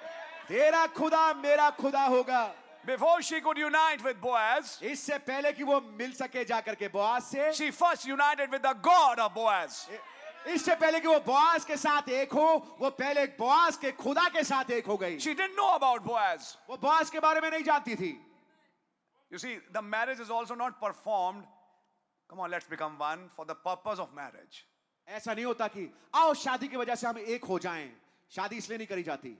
तेरा खुदा मेरा खुदा होगा। Before she could unite with Boaz, इससे पहले कि वो मिल सके जाकर के बोआज से, she first united with the God of Boaz. इससे पहले कि वो बोआज के साथ एक हो, वो पहले बोआज के खुदा के साथ एक हो गई। She didn't know about Boaz. वो बोआज के बारे में नहीं जानती थी। You see, the marriage is also not performed. Come on, let's become one for the purpose of marriage. ऐसा नहीं होता कि आओ शादी की वजह से हम एक हो जाएं। शादी इसलिए नहीं करी जाती।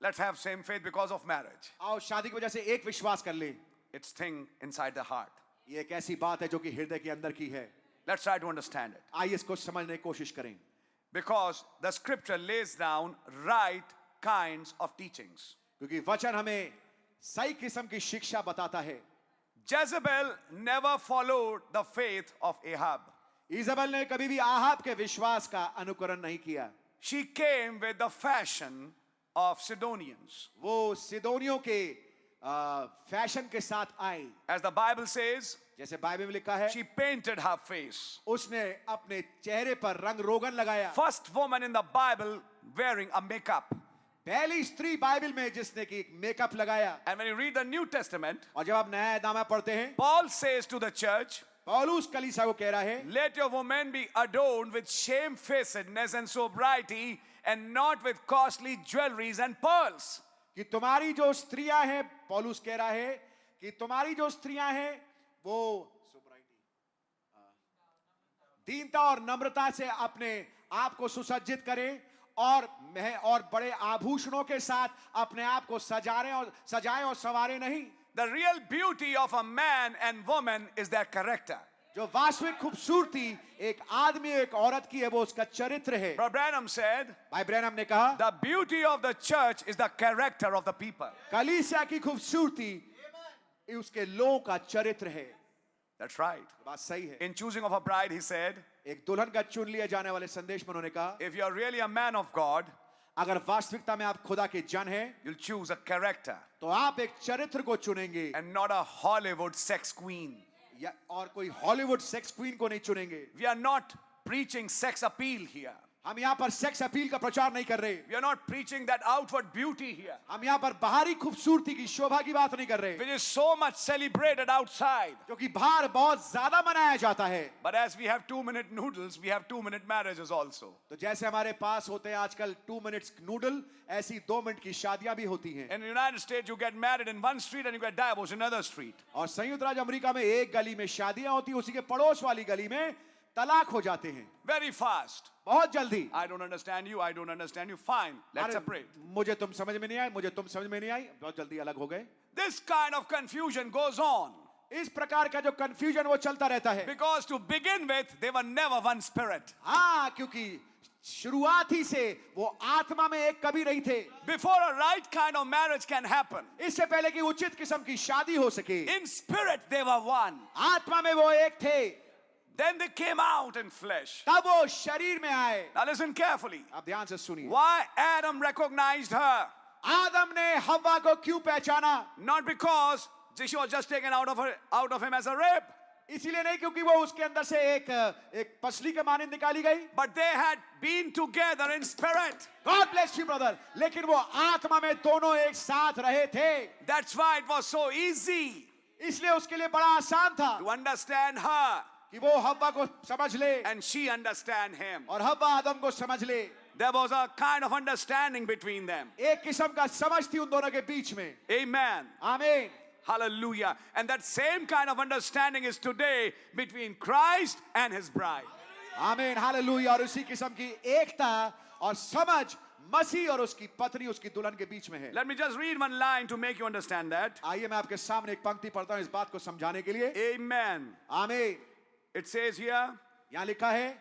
Let's have same faith because of marriage. आओ शादी की वजह से एक विश्वास कर ले। It's thing inside the heart. ये एक ऐसी बात है जो कि हृदय के अंदर की है। Let's try to understand it. आइए इसको समझने की कोशिश करें। Because the scripture lays down right kinds of teachings. क्योंकि वचन हमें सही किस्म की शिक्षा बताता है। Jezebel never followed the faith of Ahab. इजबल ने कभी भी आहाब के विश्वास का अनुकरण नहीं किया। She came with the fashion of Sidonians. वो सिदोनियों के फैशन के साथ आई। As the Bible says, जैसे बाइबल में लिखा है, she painted her face. उसने अपने चेहरे पर रंग रोगन लगाया। First woman in the Bible wearing a makeup. पहली स्त्री बाइबल में जिसने की मेकअप लगाया। And when you read the New Testament, और जब आप नया नामा पढ़ते हैं, Paul says to the church, पौलुस कलीसिया को कह रहा है, let your women be adorned with shamefacedness and sobriety and not with costly jewelries and pearls. कि तुम्हारी जो स्त्रियां हैं, पौलुस कह रहा है कि तुम्हारी जो स्त्रियां हैं वो दीनता और नम्रता से अपने आप को सुसज्जित करें और बड़े आभूषणों के साथ अपने आप को सजाएं और संवारें नहीं। The real beauty of a man and woman is their character. जो वास्तविक खूबसूरती एक आदमी और एक औरत की है वो उसका चरित्र है। Brother Branham said, भाई ब्रैनम ने कहा, the beauty of the church is the character of the people. कलीसिया की खूबसूरती उसके लोगों का चरित्र है। That's right. बात सही है। In choosing of a bride, he said, एक दुल्हन का चुन लिया जाने वाले संदेश में उन्होंने कहा, if you are really a man of God, अगर वास्तविकता में आप खुदा के जन हैं, you'll choose a character तो आप एक चरित्र को चुनेंगे and not a Hollywood sex queen. या और कोई हॉलीवुड सेक्स क्वीन को नहीं चुनेंगे। We are not preaching sex appeal here. हम यहाँ पर सेक्स अपील का प्रचार नहीं कर रहे। We are not preaching that outward beauty here, हम यहाँ पर बाहरी खूबसूरती की शोभा की बात नहीं कर रहे, which is so much celebrated outside. जो कि बाहर बहुत ज्यादा मनाया जाता है। But as we have 2-minute noodles, we have 2-minute marriages also. तो जैसे हमारे पास होते हैं आजकल 2 मिनट्स नूडल, ऐसी 2 मिनट की शादियां भी होती हैं। In the United States, you get married in one street and you get divorced in another street. और संयुक्त राज्य अमेरिका में एक गली में शादियां होती, उसी के पड़ोस वाली गली में तलाक हो जाते हैं Very fast. बहुत जल्दी। I don't understand you, I don't understand you. Fine, let's separate. मुझे तुम समझ में नहीं आए, मुझे तुम समझ में नहीं आई, बहुत जल्दी अलग हो गए। This kind of confusion goes on. इस प्रकार का जो कंफ्यूजन वो चलता रहता है। Because to begin with, they were never one spirit. हाँ, क्योंकि शुरुआत ही से वो आत्मा में एक कभी नहीं थे। Before a right kind of marriage can happen, इससे पहले कि उचित किस्म की शादी हो सके, in spirit they were one. आत्मा में वो एक थे। Then they came out in flesh. तब वो शरीर में आए। Now listen carefully. आप ध्यान से सुनिए। Why Adam recognized her? आदम ने हव्वा को क्यों पहचाना? Not because she was just taken out of him as a rib, इसीलिए नहीं क्योंकि वो उसके अंदर से एक पसली के माने निकाली गई। but they had been together in spirit. God bless you brother। लेकिन वो आत्मा में दोनों एक साथ रहे थे। That's why it was so easy इसलिए उसके लिए बड़ा आसान था to understand her कि वो हव्वा को समझ ले and she understand him. और हव्वा आदम को समझ ले। There was a kind of understanding between them. एक किस्म का समझ थी उन दोनों के बीच में। Amen. आमीन। Hallelujah. And that same kind of understanding is today between Christ and his bride. आमीन, हालेलुया। और उसी किस्म की एकता और समझ मसीह और उसकी पत्नी, उसकी दुल्हन के बीच में है। Let me just read one line to make you understand that. आइए मैं आपके सामने एक पंक्ति पढ़ता हूं इस बात को समझाने के लिए। Amen. आमीन। It says here, यहाँ लिखा है,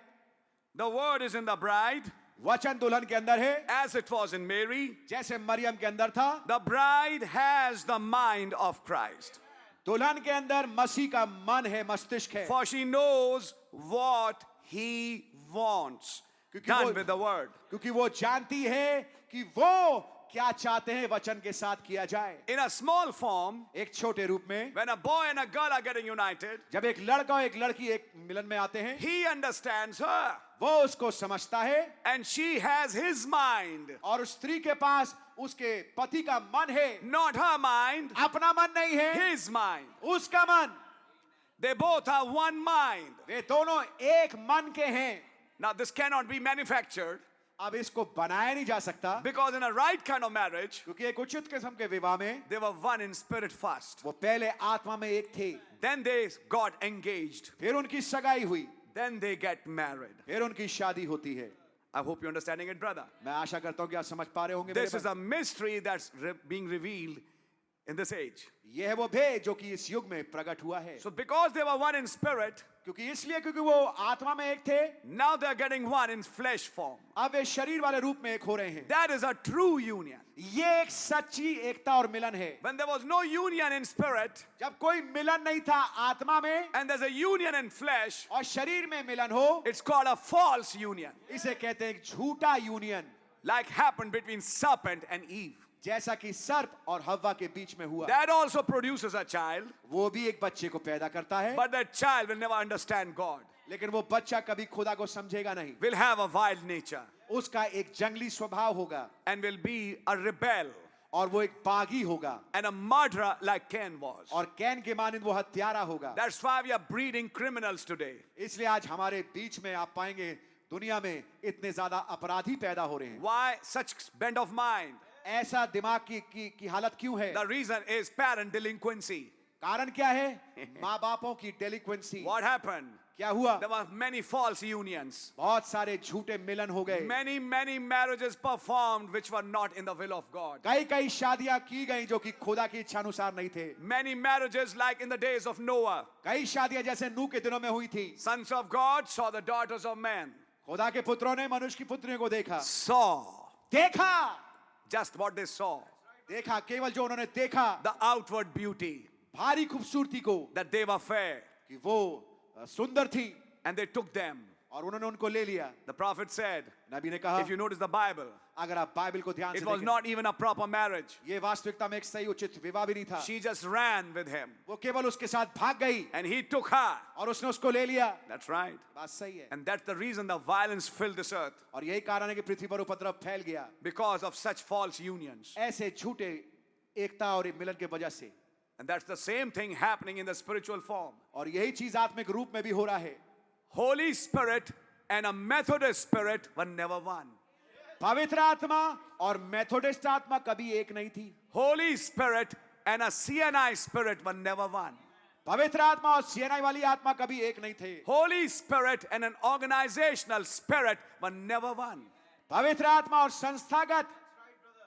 the word is in the bride, वचन दुल्हन के अंदर है, as it was in Mary. जैसे मरियम के अंदर था। The bride has the mind of Christ, दुल्हन के अंदर मसीह का मन है, मस्तिष्क है। for she knows what he wants, done with the word. क्योंकि वो जानती है कि वो क्या चाहते हैं वचन के साथ किया जाए। In a small form, एक छोटे रूप में when a boy and a girl are getting united, जब एक लड़का और एक लड़की एक मिलन में आते हैं, he understands her वो उसको समझता है and she has his mind, और उस स्त्री के पास उसके पति का मन है, not her mind, अपना मन नहीं है, his mind. उसका मन। They both are one mind. वे दोनों एक मन के हैं। Now, this cannot be manufactured अब इसको बनाया नहीं जा सकता, because in a right kind of marriage, क्योंकि एक उचित किस्म के विवाह में they were one in spirit first. वो पहले आत्मा में एक थे, Then they got engaged. फिर उनकी सगाई हुई, Then they get married. फिर उनकी शादी होती है। I hope you're understanding it, brother. मैं आशा करता हूं कि आप समझ पा रहे होंगे। This मेरे is a mystery that's being revealed in this age. ये है वो भेद जो कि इस युग में प्रकट हुआ है। So because they were one in spirit, क्योंकि इसलिए क्योंकि वो आत्मा में एक थे, now they're getting one in flesh form. अब वे शरीर वाले रूप में एक हो रहे हैं। That is a true union. ये एक सच्ची एकता और मिलन है। When there was no union in spirit जब कोई मिलन नहीं था आत्मा में and there's a union in flesh, और शरीर में मिलन हो, it's called a false union, इसे कहते हैं एक झूठा union, like happened between serpent and Eve. जैसा कि सर्प और हव्वा के बीच में हुआ। That also produces a child, वो भी एक बच्चे को पैदा करता है, but that child will never understand God, लेकिन वो बच्चा कभी खुदा को समझेगा नहीं। will have a wild nature, उसका एक जंगली स्वभाव होगा and will be a rebel और वो एक बागी होगा and a murderer like Cain was. और कैन के मानिंद वो हत्यारा होगा। That's why we are breeding criminals today. इसलिए आज हमारे बीच में आप पाएंगे दुनिया में इतने ज्यादा अपराधी पैदा हो रहे हैं। Why such bent of mind? ऐसा दिमाग की हालत क्यों है? The reason is parent delinquency. कारण क्या है? माँ बापों की डेलिक्वेंसी। What happened? क्या हुआ? There were many false unions. बहुत सारे झूठे मिलन हो गए। Many marriages performed which were not in the will of God. कई शादियां की गई जो कि खुदा की इच्छा अनुसार नहीं थे। Many marriages like in the days of Noah. कई शादियां जैसे नूह के दिनों में हुई थी। Sons of God saw the daughters of men. खुदा के पुत्रों ने मनुष्य की पुत्रियों को देखा। Saw. देखा। Just what they saw. देखा, केवल जो उन्होंने देखा। The outward beauty. भारी खूबसूरती को। That they were fair. कि वो सुंदर थी। And they took them. और उन्होंने उनको ले लिया। The prophet said, नबी ने कहा, if you notice the Bible, अगर आप बाइबल को ध्यान से it was देखें, not even a proper marriage. ये वास्तविकता में एक सही उचित विवाह भी नहीं था। She just ran with him. वो केवल उसके साथ भाग गई And he took her. और उसने उसको ले लिया। That's right. बात सही है। And that's the reason the violence filled this earth. और यही कारण है कि पृथ्वी पर उपद्रव फैल गया। Because of such false unions. ऐसे झूठे एकता और मिलन के वजह से। And that's the same thing happening in the spiritual form. और यही चीज आत्मिक रूप में भी हो रहा है। Holy Spirit and a Methodist spirit were never one. पवित्र आत्मा और मेथोडिस्ट आत्मा कभी एक नहीं थी। Holy Spirit and a CNI spirit were never one. पवित्र आत्मा और सीएनआई वाली आत्मा कभी एक नहीं थे। Holy Spirit and an organizational spirit were never one. पवित्र आत्मा और संस्थागत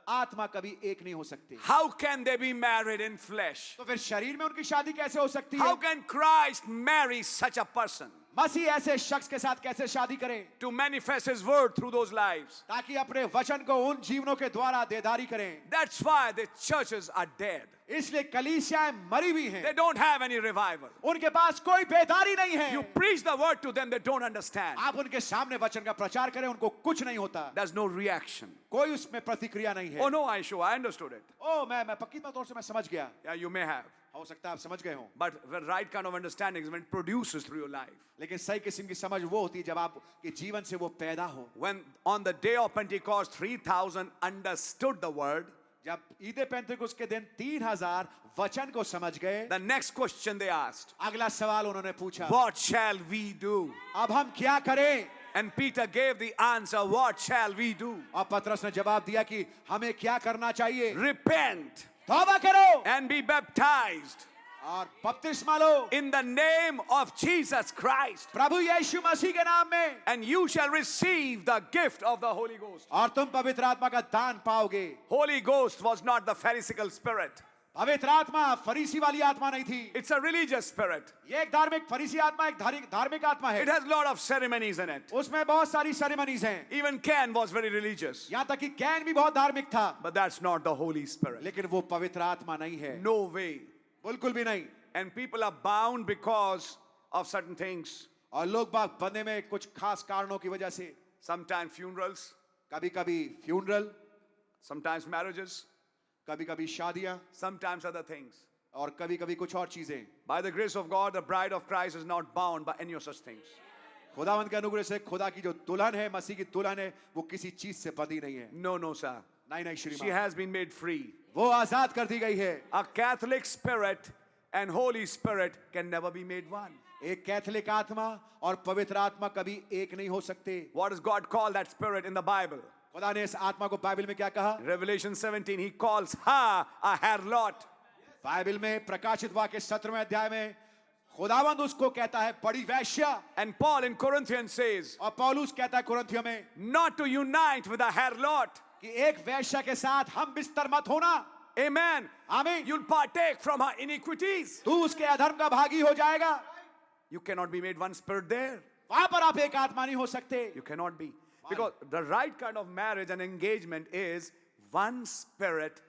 आत्मा कभी एक नहीं हो सकती। How can they be married in flesh? तो फिर शरीर में उनकी शादी कैसे हो सकती How है? can Christ marry such a person मसीह ऐसे शख्स के साथ कैसे शादी करे to manifest his word through those lives? ताकि अपने वचन को उन जीवनों के द्वारा देदारी करें। That's why the churches are dead. इसलिए कलीसियाएं मरी हुई हैं। They don't have any revival. उनके पास कोई बेदारी नहीं है। You preach the word to them, they don't understand. आप उनके सामने वचन का प्रचार करें, उनको कुछ नहीं होता। There's no reaction. कोई उसमें प्रतिक्रिया नहीं है। Oh no, I understood it. ओ मैं पक्की तौर से मैं समझ गया। Yeah, you may have. हो सकता है आप समझ गए हो। But the right kind of understanding is when it produces through your life. लेकिन सही किस्म की समझ वो होती है जब आपके जीवन से वो पैदा हो। When on the day of Pentecost 3,000 understood the word, जब ईदे पेंतेकुस्त के दिन 3,000 वचन को समझ गए, the next question they asked, अगला सवाल उन्होंने पूछा, what shall we do? अब हम क्या करें? And Peter gave the answer, what shall we do? और पतरस ने जवाब दिया कि हमें क्या करना चाहिए? Repent तौबा करो and be baptized और बपतिस्मा लो in the name of Jesus Christ, प्रभु यीशु मसीह के नाम में, and you shall receive the gift of the Holy Ghost. और तुम पवित्र आत्मा का दान पाओगे। Holy Ghost was not the Pharisaical spirit. पवित्र आत्मा फरीसी वाली आत्मा नहीं थी। It's a religious spirit. ये एक धार्मिक फरीसी आत्मा, एक धार्मिक आत्मा है। It has a lot of ceremonies in it. उसमें बहुत सारी सेरेमनीज हैं। Even Cain was very religious. यहाँ तक कि कैन भी बहुत धार्मिक था, But that's not the Holy Spirit. लेकिन वो पवित्र आत्मा नहीं है। No way. बिल्कुल भी नहीं। And people are bound because of certain things. और लोग बाग बंधे में कुछ खास कारणों की वजह से, Sometimes funerals, कभी कभी फ्यूनरल, sometimes marriages, कभी कभी शादियां, sometimes other things. और कभी कभी कुछ और चीजें. By the grace of God, the bride of Christ is not bound by any of such things. खुदावंत के अनुग्रह से खुदा की जो दुल्हन है, मसीह की दुल्हन है, वो किसी चीज से बंधी नहीं है. No, no, sir. नहीं नहीं She श्रीमान, has been made free. वो आजाद कर दी गई है. A Catholic spirit and Holy Spirit can never be made one. एक कैथोलिक आत्मा और पवित्र आत्मा कभी एक नहीं हो सकते. What does God call that spirit in the Bible? खुदा ने इस आत्मा को बाइबल में क्या कहा? Revelation 17, he calls her a harlot. Bible में प्रकाशित वाक्य 17वें अध्याय में खुदावंद उसको कहता है बड़ी वैश्या. And Paul in Corinthians says, और पौलुस कहता है कुरिन्थियों में not to unite with a harlot. कि एक वैश्या के साथ हम बिस्तर मत होना. Amen. आमीन. You'll partake from her iniquities. तू उसके अधर्म का भागी हो जाएगा. You cannot be made one spirit there. वहां पर आप एक आत्मा नहीं हो सकते. You cannot be. Because the right kind of marriage and engagement is one spirit,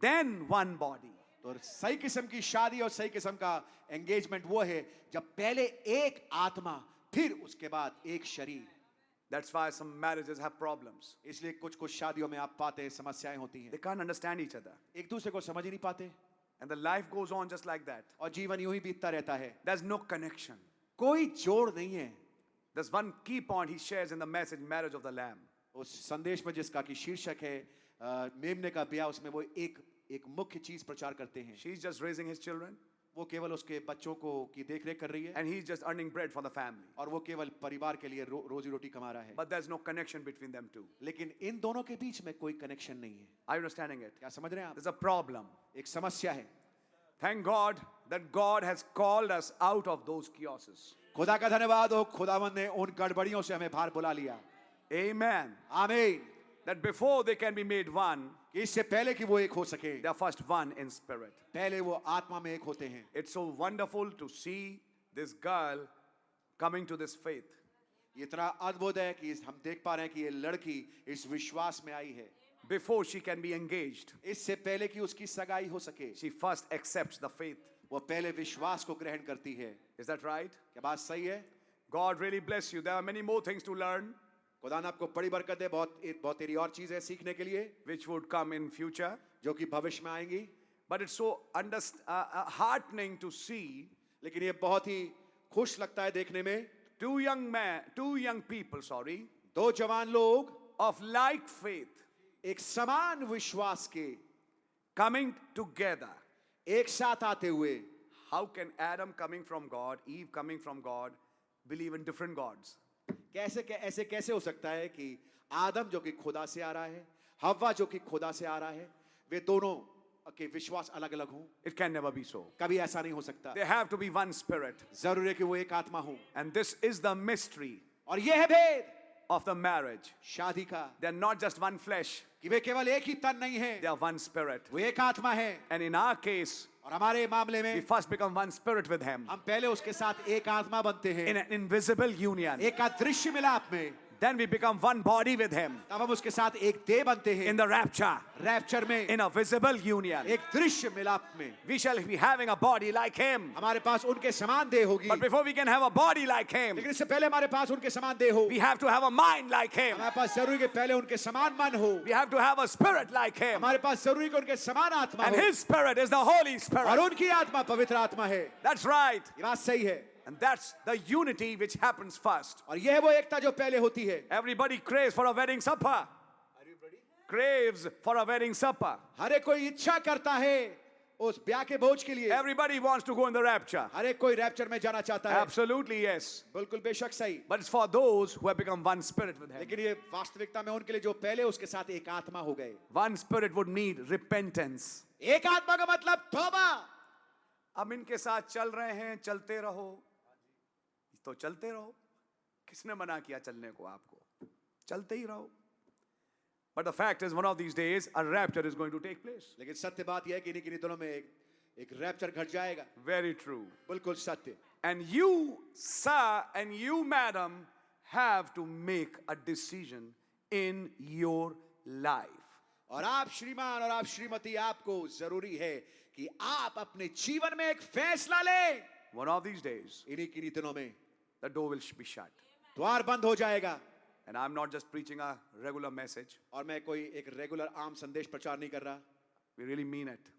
then one body. तो सही किस्म की शादी और सही किस्म का एंगेजमेंट वो है जब पहले एक आत्मा फिर उसके बाद एक शरीर. That's why some marriages have problems. इसलिए कुछ कुछ शादियों में आप पाते हैं समस्याएं होती हैं. They can't understand each other. एक दूसरे को समझ ही नहीं पाते And the life goes on just like that. और जीवन यूं ही बीतता रहता है. There's no connection. कोई जोड़ नहीं है. There's one key point he shares in the message, Marriage of the Lamb. उस संदेश में जिसका कि शीर्षक है मेमने का ब्याह, उसमें वो एक मुख्य चीज प्रचार करते हैं. She's just raising his children वो केवल उसके बच्चों को की देखरेख कर रही है and he's just earning bread for the family. और वो केवल परिवार के लिए रोजी रोटी कमा रहा है. But there's no connection between them two. लेकिन इन दोनों के बीच में कोई कनेक्शन नहीं है. Are you understanding it? क्या समझ रहे हैं आप? There's a problem. एक समस्या है. Thank God that God has called us out of those chaoses. खुदा का धन्यवाद हो, खुदावंद ने उन गड़बड़ियों से हमें बाहर बुला लिया. Amen. आमीन. That before they can be made one, कि इससे पहले कि वो एक हो सके, they are first one in spirit. पहले वो आत्मा में एक होते हैं. It's so wonderful to see this girl coming to this faith. ये इतना अद्भुत है कि हम देख पा रहे हैं कि ये लड़की इस विश्वास में आई है. Before she can be engaged, इससे पहले कि उसकी सगाई हो सके, she first accepts the faith. वो पहले विश्वास को ग्रहण करती है. Is that right? क्या बात सही है? God really bless you. There are many more things to learn, खुदा ने आपको बड़ी बरकत दे. बहुत तेरी और चीज है सीखने के लिए which would come in future. जो कि भविष्य में आएंगी. But it's so heartening to see लेकिन ये बहुत ही खुश लगता है देखने में. two young people, दो जवान लोग of like faith एक समान विश्वास के coming together. एक साथ आते हुए. How can Adam coming from God, Eve coming from God, believe in different gods? ऐसे कैसे हो सकता है कि आदम जो कि खुदा से आ रहा है, हव्वा जो कि खुदा से आ रहा है, वे दोनों के विश्वास अलग अलग हों? It can never be so. कभी ऐसा नहीं हो सकता. They have to be one spirit. जरूर है कि वो एक आत्मा हो. And this is the mystery और ये है भेद of the marriage. शादी का, They're not just one flesh, कि वे केवल एक ही तन नहीं है, they are one spirit. वो एक आत्मा है. And in our case, और हमारे मामले we में first become one spirit with Him हम पहले उसके साथ एक आत्मा बनते हैं, in an invisible union. एक अदृश्य मिलाप में. Then we become one body with Him तब हम उसके साथ एक देह बनते हैं in the rapture, रैप्चर में, in a visible union. एक दृश्य मिलाप में. We shall be having a body like Him. हमारे पास उनके समान देह होगी. But before we can have a body like Him, लेकिन इससे पहले हमारे पास उनके समान देह हो. we have to have a mind like Him. हमारे पास जरूरी कि पहले उनके समान मन हो. We have to have a spirit like Him. हमारे पास जरूरी कि उनके समान आत्मा And हो. His spirit is the Holy और Spirit. उनकी आत्मा पवित्र आत्मा है. That's right. ये बात सही है. And that's the unity which happens first. और यह है वो एकता जो पहले होती है. Everybody craves for a wedding supper. Craves for a wedding supper. हर एक कोई इच्छा करता है उस ब्याह के भोज के लिए. Everybody wants to go in the rapture. हर एक कोई रैप्चर में जाना चाहता है. Absolutely, yes. बिल्कुल बेशक सही. But it's for those who have become one spirit with Him. लेकिन ये वास्तविकता में उनके लिए जो पहले उसके साथ एक आत्मा हो गए. One spirit would need repentance. एक आत्मा का मतलब तौबा. अब इनके साथ चल रहे हैं, चलते रहो तो चलते रहो. किसने मना किया चलने को आपको? चलते ही रहो. But the fact is, one of these days, a rapture is going to take place. लेकिन सत्य बात यह है कि इन्हीं दिनों में एक रैप्चर घट जाएगा. Very true. बिल्कुल सत्य. And you, sir, and you, madam, have to make a decision in your life. और आप श्रीमान और आप श्रीमती, आपको जरूरी है कि आप अपने जीवन में एक फैसला लें. One of these days, इन्हीं दिनों में the door will be shut. द्वार बंद हो जाएगा. And I'm not just preaching a regular message. और मैं कोई एक रेगुलर आम संदेश प्रचार नहीं कर रहा, We really mean it.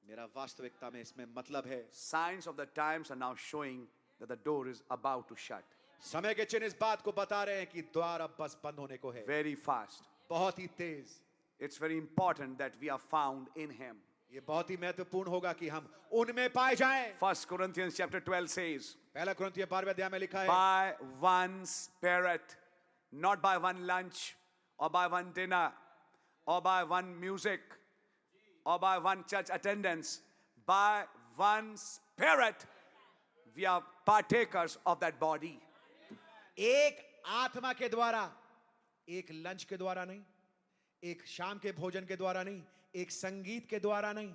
मेरा वास्तविकता में इसमें मतलब है। Signs of the times are now showing that the door is about to shut. समय के चिन्ह इस बात को बता रहे हैं कि द्वार अब बस बंद होने को है, Very fast. बहुत ही तेज। It's very important that we are found in Him. ये बहुत ही महत्वपूर्ण होगा कि हम उनमें पाए जाएं। 1 Corinthians chapter 12 says, पहला कुरिन्थियों 12वें अध्याय में लिखा है, by one Spirit, not by one lunch, or by one dinner, or by one music, or by one church attendance, by one Spirit, we are partakers of that body. एक आत्मा के द्वारा, एक लंच के द्वारा नहीं, एक शाम के भोजन के द्वारा नहीं, एक संगीत के द्वारा नहीं,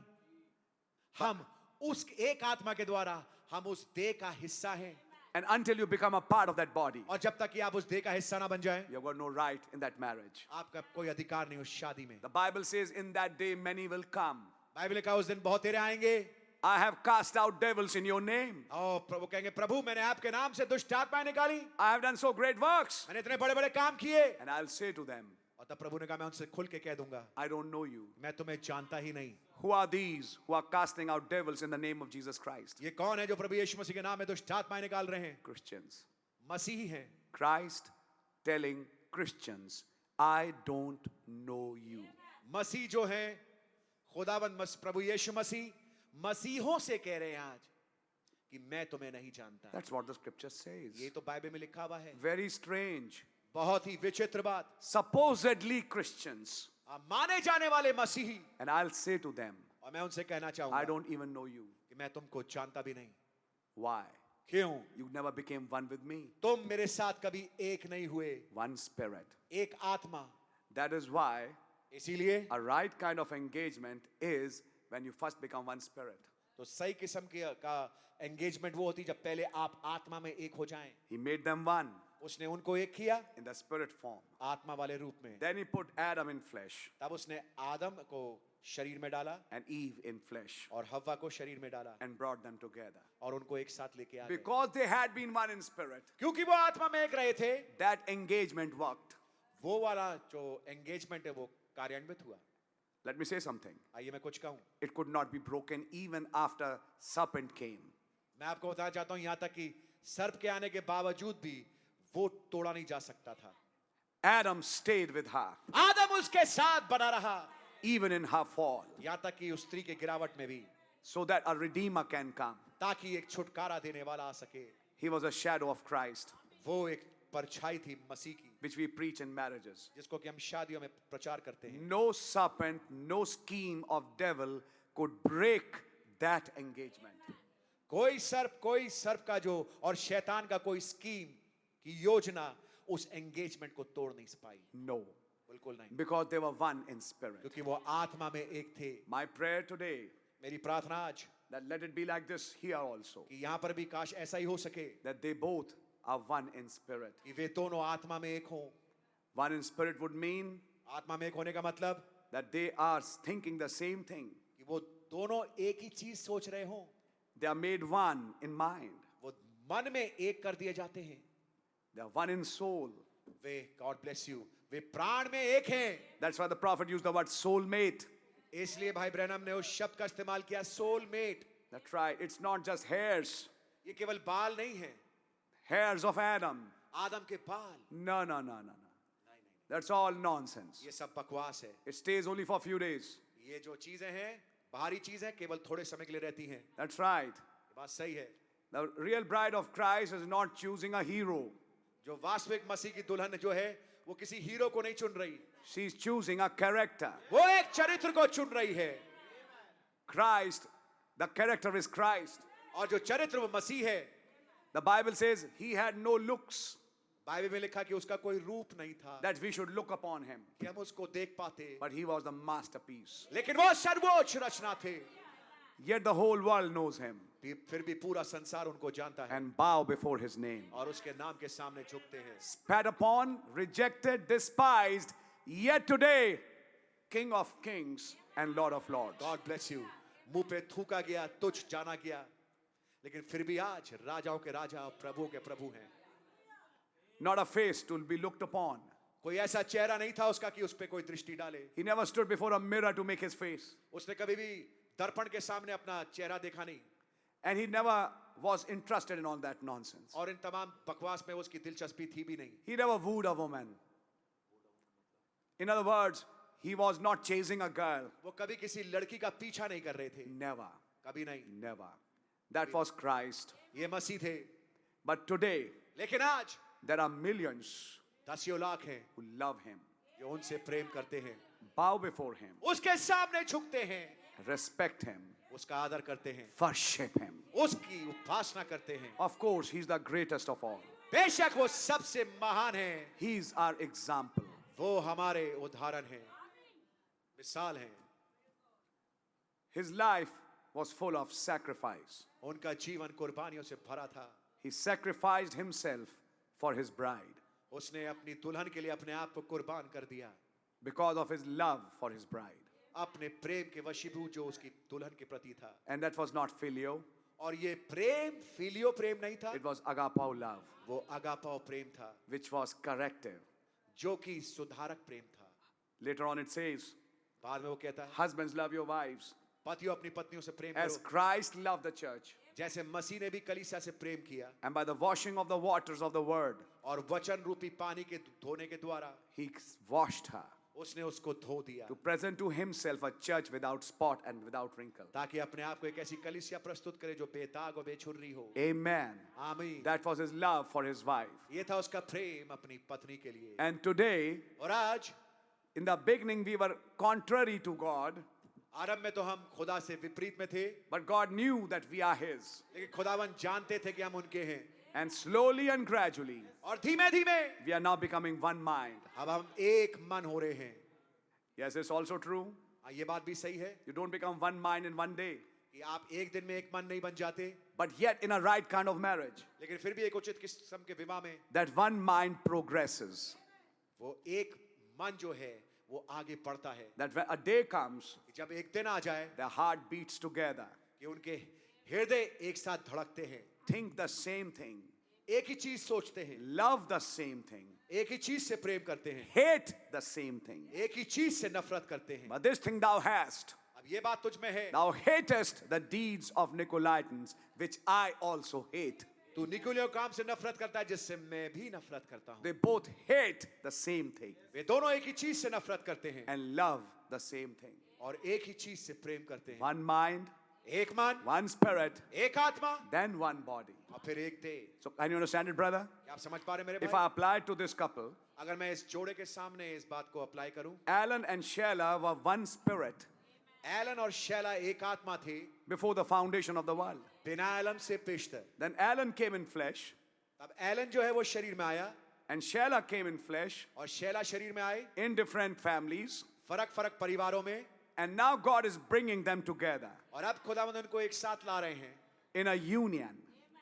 हम उस एक आत्मा के द्वारा हम उस देह का हिस्सा हैं। And until you become a part of that body, और जब तक कि आप उस देह का हिस्सा ना बन जाएं, you've got no right in that marriage. आपका कोई अधिकार नहीं उस शादी में। The Bible says, in that day many will come. Bible लिखा है उस दिन बहुत तेरे आएंगे, I have cast out devils in your name. और प्रभु कहेंगे, प्रभु मैंने आपके नाम से दुष्ट आत्माएं निकाली, I have done so great works. मैंने इतने बड़े बड़े काम किए। And I'll say to them, और तब प्रभु ने कहा, मैं उनसे खुल के कह दूंगा, I don't know you. मैं तुम्हें जानता ही नहीं। Who are these who are casting out devils in the name of Jesus Christ? ये कौन है जो प्रभु यीशु मसीह के नाम में दुष्ट आत्माएं निकाल रहे हैं? Christians. मसीही हैं। Christ telling Christians, I don't know you. मसीह जो है, खुदावंद प्रभु यीशु मसीह मसीहों से कह रहे हैं आज कि मैं तुम्हें नहीं जानता। That's what the scripture says. ये तो बाइबल में लिखा हुआ है। Very strange. बहुत ही विचित्र बात। Supposedly Christians. माने जाने वाले मसीही, And I'll say to them, और मैं उनसे कहना I चाहूंगा don't even know you. कि मैं तुमको जानता भी नहीं। Why? क्यों? You never became one with me. तुम मेरे साथ कभी एक नहीं हुए। One spirit. एक आत्मा। That is why इसीलिए a right kind of engagement is when you first become one spirit. तो सही किस्म का एंगेजमेंट वो होती जब पहले आप आत्मा में एक हो जाएं। He made them one उसने उनको एक किया in the spirit form. आत्मा वाले रूप में। Then he put Adam in flesh तब उसने आदम को शरीर में डाला and Eve in flesh और हव्वा को शरीर में डाला and brought them together. और उनको एक साथ लेके आ गए। Because they had been one in spirit, क्योंकि वो आत्मा में एक रहे थे, that engagement worked. वो वाला जो एंगेजमेंट है वो कार्यान्वित हुआ। Let me say something. आइए मैं कुछ कहूं। It could not be broken even after serpent came. मैं आपको बताना चाहता हूं, यहां तक कि सर्प के आने के बावजूद भी वो तोड़ा नहीं जा सकता था। Adam stayed with her आदम उसके साथ बना रहा, even in her fall, यहां तक कि उस स्त्री के गिरावट में भी, so that a redeemer can come. ताकि एक छुटकारा देने वाला आ सके। He was a shadow of Christ, वो एक परछाई थी मसीह की, which we preach in marriages. जिसको कि हम शादियों में प्रचार करते हैं। No serpent, no scheme of devil could break that engagement. कोई सर्प का जो और शैतान का कोई स्कीम की योजना उस एंगेजमेंट को तोड़ नहीं पाई। No, बिल्कुल नहीं, because they were one in spirit. क्योंकि वो आत्मा में एक थे। My prayer today, मेरी प्रार्थना आज that let it be like this here also, कि यहाँ पर भी काश ऐसा ही हो सके that they both are one in spirit. कि वे दोनों आत्मा में एक हों। One in spirit would mean आत्मा में एक होने का मतलब that they are thinking the same thing. कि वो दोनों एक ही चीज सोच रहे हों। They are made one in mind. वो मन में एक कर दिए जाते हैं। They are one in soul. Way God bless you, वे प्राण में एक हैं। That's why the prophet used the word soulmate. इसलिए भाई ब्रैनम ने उस शब्द का इस्तेमाल किया, soulmate. That's right. It's not just hairs, ये केवल बाल नहीं है, hairs of Adam. आदम के बाल। No, no, no, no, no. That's all nonsense. ये सब बकवास है। It stays only for a few days. ये जो चीजें हैं, बाहरी चीजें केवल थोड़े समय के लिए रहती हैं। That's right. ये बात सही है। The real bride of Christ is not choosing a hero. जो वास्तविक मसीह की दुल्हन जो है, वो किसी हीरो को नहीं चुन रही, She's choosing a character. वो एक चरित्र को चुन रही है। Christ, the character is Christ. और जो चरित्र वो मसीह है। The Bible says he had no looks Bible में लिखा कि उसका कोई रूप नहीं था that we should look upon him, कि हम उसको देख पाते, but he was the masterpiece. लेकिन वो सर्वोच्च रचना थे। Yet the whole world knows him फिर भी पूरा संसार उनको जानता है and bow before his name. और उसके नाम के सामने झुकते हैं। Spat upon, rejected, despised, yet today, King of kings and Lord of lords. God bless you। मुंह पे थूका गया, तुच्छ जाना गया, लेकिन फिर भी आज राजाओं के राजा और प्रभुओं के प्रभु हैं। Not a face to be looked upon, कोई ऐसा चेहरा नहीं था उसका कि उस पे कोई दृष्टि डाले। He never stood before a mirror to make his face. उसने कभी भी दर्पण के सामने अपना चेहरा देखा नहीं, And he never was interested in all that nonsense. और इन तमाम बकवास में उसकी दिलचस्पी थी भी नहीं। He never wooed a woman. In other words, he was not chasing a girl. वो कभी किसी लड़की का पीछा नहीं कर रहे थे, Never. कभी नहीं। Never. That was Christ. ये मसीह थे। But today, लेकिन आज there are millions दसियों लाख हैं who love him, जो उनसे प्रेम करते हैं, bow before him, उसके सामने झुकते हैं, respect him, उसका आदर करते हैं, worship him. उसकी उपासना करते हैं। Of course, he's the greatest of all. बेशक वो सबसे महान है, He's our example. वो हमारे उदाहरण हैं, मिसाल हैं। His life was full of sacrifice. उनका जीवन कुर्बानियों से भरा था। He sacrificed himself for his bride उसने अपनी दुल्हन के लिए अपने आप को कुर्बान कर दिया, because of his love for his bride. अपने प्रेम के वशीभूत जो उसकी दुल्हन के प्रति था। And that was not filial, और ये प्रेम फिलियो प्रेम नहीं था, it was agapao love, वो अगापाओ प्रेम था, which was corrective. जो कि सुधारक प्रेम था। Later on it says, बाद में वो कहता है, husbands love your wives पतियों अपनी पत्नियों से प्रेम as करो, Christ loved the church, जैसे मसीह ने भी कलीसिया से प्रेम किया, and by the washing of the waters of the word, और वचन रूपी पानी के धोने के द्वारा he washed her उसने उसको धो दिया, to present to himself a church without spot and without wrinkle. ताकि अपने आप को एक ऐसी कलीसिया प्रस्तुत करे जो बेदाग और बेछुर्री हो। Amen. आमीन। That was his love for his wife. ये था उसका प्रेम अपनी पत्नी के लिए। And today, और आज in the beginning, we were contrary to God, आरंभ में तो हम खुदा से विपरीत में थे, but God knew that we are his. लेकिन खुदावन जानते थे कि हम उनके हैं, And slowly and gradually, और धीमे धीमे we are now becoming one mind. अब हम एक मन हो रहे हैं। Yes, it's also true. ये बात भी सही है You don't become one mind in one day, कि आप एक दिन में एक मन नहीं बन जाते, but yet in a right kind of marriage, लेकिन फिर भी एक उचित किस्म के विवाह में that one mind progresses. वो एक मन जो है वो आगे बढ़ता है। That when a day comes, जब एक दिन आ जाए their heart beats together, कि उनके हृदय एक साथ धड़कते हैं, think the same thing, एक ही चीज सोचते हैं, love the same thing, एक ही चीज से प्रेम करते हैं, hate the same thing. एक ही चीज से नफरत करते हैं। But this thing thou hast, अब ये बात तुझ में है, thou hatest the deeds of Nicolaitans, which I also hate. तू निकुलियों काम से नफरत करता है जिससे मैं भी नफरत करता हूँ। They both hate the same thing वे दोनों एक ही चीज से नफरत करते हैं and love the same thing. और एक ही चीज से प्रेम करते हैं। One mind, एक मन, one spirit, एक आत्मा, then one body. और फिर एक देह। So can you understand it, brother? क्या आप समझ पा रहे हैं मेरे If भाई? I apply it to this couple, अगर मैं इस जोड़े के सामने इस बात को अप्लाई करूं, Alan and Sheila were one spirit Alan और शैला एक आत्मा थे before the foundation of the world. बिना एलन से पेशतर। Then Alan came in flesh, तब एलन जो है वो शरीर में आया and Sheila came in flesh और शैला शरीर में आए, in different families. फरक फरक परिवारों में, And now God is bringing them together और अब खुदावंद उनको एक साथ ला रहे हैं in a union,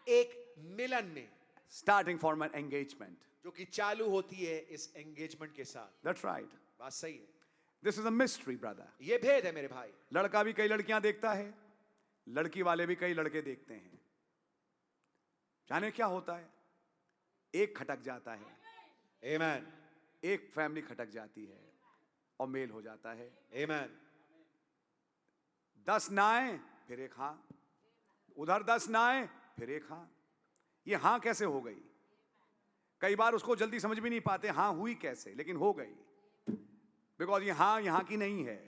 एक मिलन में, starting from an engagement. जो कि चालू होती है इस एंगेजमेंट के साथ। That's right. बात सही है, This is a mystery, brother. ये भेद है मेरे भाई। लड़का भी कई लड़कियां देखता है, लड़की वाले भी कई लड़के देखते हैं। जाने क्या होता है? एक खटक जाता है, आमेन, एक फैमिली खटक जाती है और मेल हो जाता है। आमेन। 10 नाएं फिर एक हां, उधर 10 नाएं फिर एक हां। ये हां कैसे हो गई? कई बार उसको जल्दी समझ भी नहीं पाते हां हुई कैसे, लेकिन हो गई। बिकॉज ये हां यहां की नहीं है,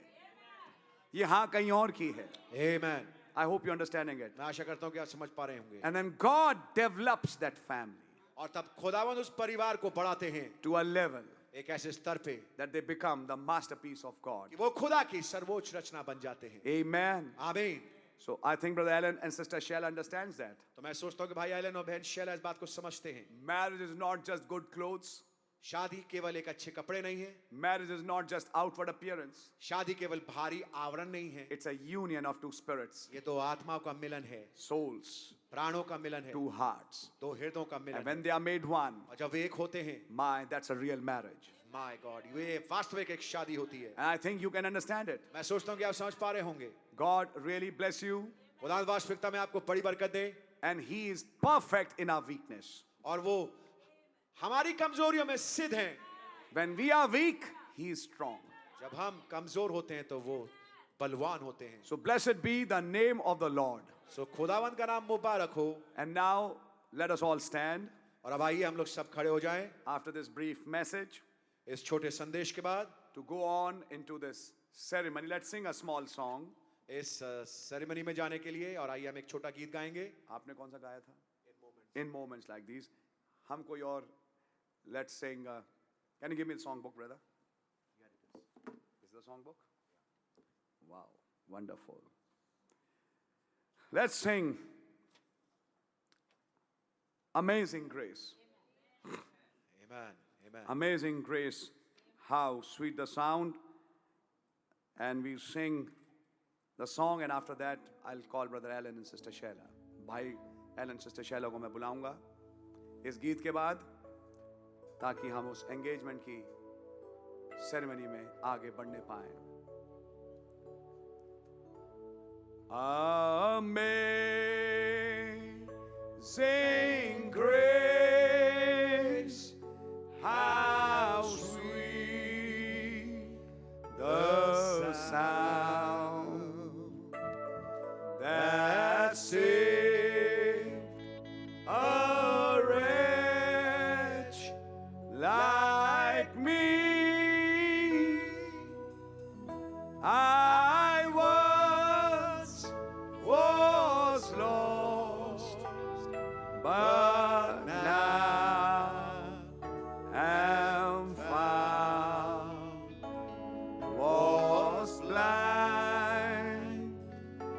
ये हां कहीं और की है। आमेन। I hope you're understanding it. मैं आशा करता हूं कि आप समझ पा रहे होंगे। And then God develops that family और तब खुदावंद उस परिवार को बढ़ाते हैं to a level एक ऐसे स्तर पे that they become the masterpiece of God. कि वो खुदा की सर्वोच्च रचना बन जाते हैं। Amen. आमीन। So I think Brother Alan and Sister Sheila understands that. तो मैं सोचता हूं कि भाई एलन और बहन शैला इस बात को समझते हैं। Marriage is not just good clothes. शादी केवल एक अच्छे कपड़े नहीं है, Marriage is not just outward appearance. शादी केवल भारी आवरण नहीं है, It's a union of two spirits, ये दो आत्माओं का मिलन है, souls, प्राणों का मिलन है, two hearts. दो हृदयों का And मिलन when है। they are made one, और जब वे एक होते हैं, my, that's a real marriage. My God, ये वास्तविक एक शादी होती है। And I think you can understand it. मैं सोचता हूं कि आप समझ पा रहे होंगे। God really bless you. खुदा वास्तविकता में आपको बड़ी बरकत दे, And He is perfect in our weakness. और वो हमारी कमजोरियों में सिद्ध हैं। When we are weak, He is strong. जब हम कमजोर होते हैं तो वो बलवान होते हैं. So blessed be the name of the Lord. So खुदावन का नाम मुबारक हो. And now let us all stand और अब आइए हम लोग सब खड़े हो जाएं after this brief message इस छोटे संदेश के बाद. to go on into this ceremony. Let's sing a small song. इस सेरेमनी में जाने के लिए और आइए हम एक छोटा गीत गाएंगे. आपने कौन सा गाया था? In moments like these. हम कोई और let's sing. Can you give me the song book, brother? Is the song book? Wow, wonderful. Let's sing Amazing Grace. Amen. Amen. Amazing Grace. How sweet the sound. And we sing the song, and after that, I'll call Brother Alan and Sister Sheila. भाई Alan, Sister Sheila को मैं बुलाऊंगा इस गीत के बाद, ताकि हम उस एंगेजमेंट की सेरेमनी में आगे बढ़ने पाएं. Amazing grace, how sweet the sound that saved a wretch like me. I was lost, but now am found. Was blind,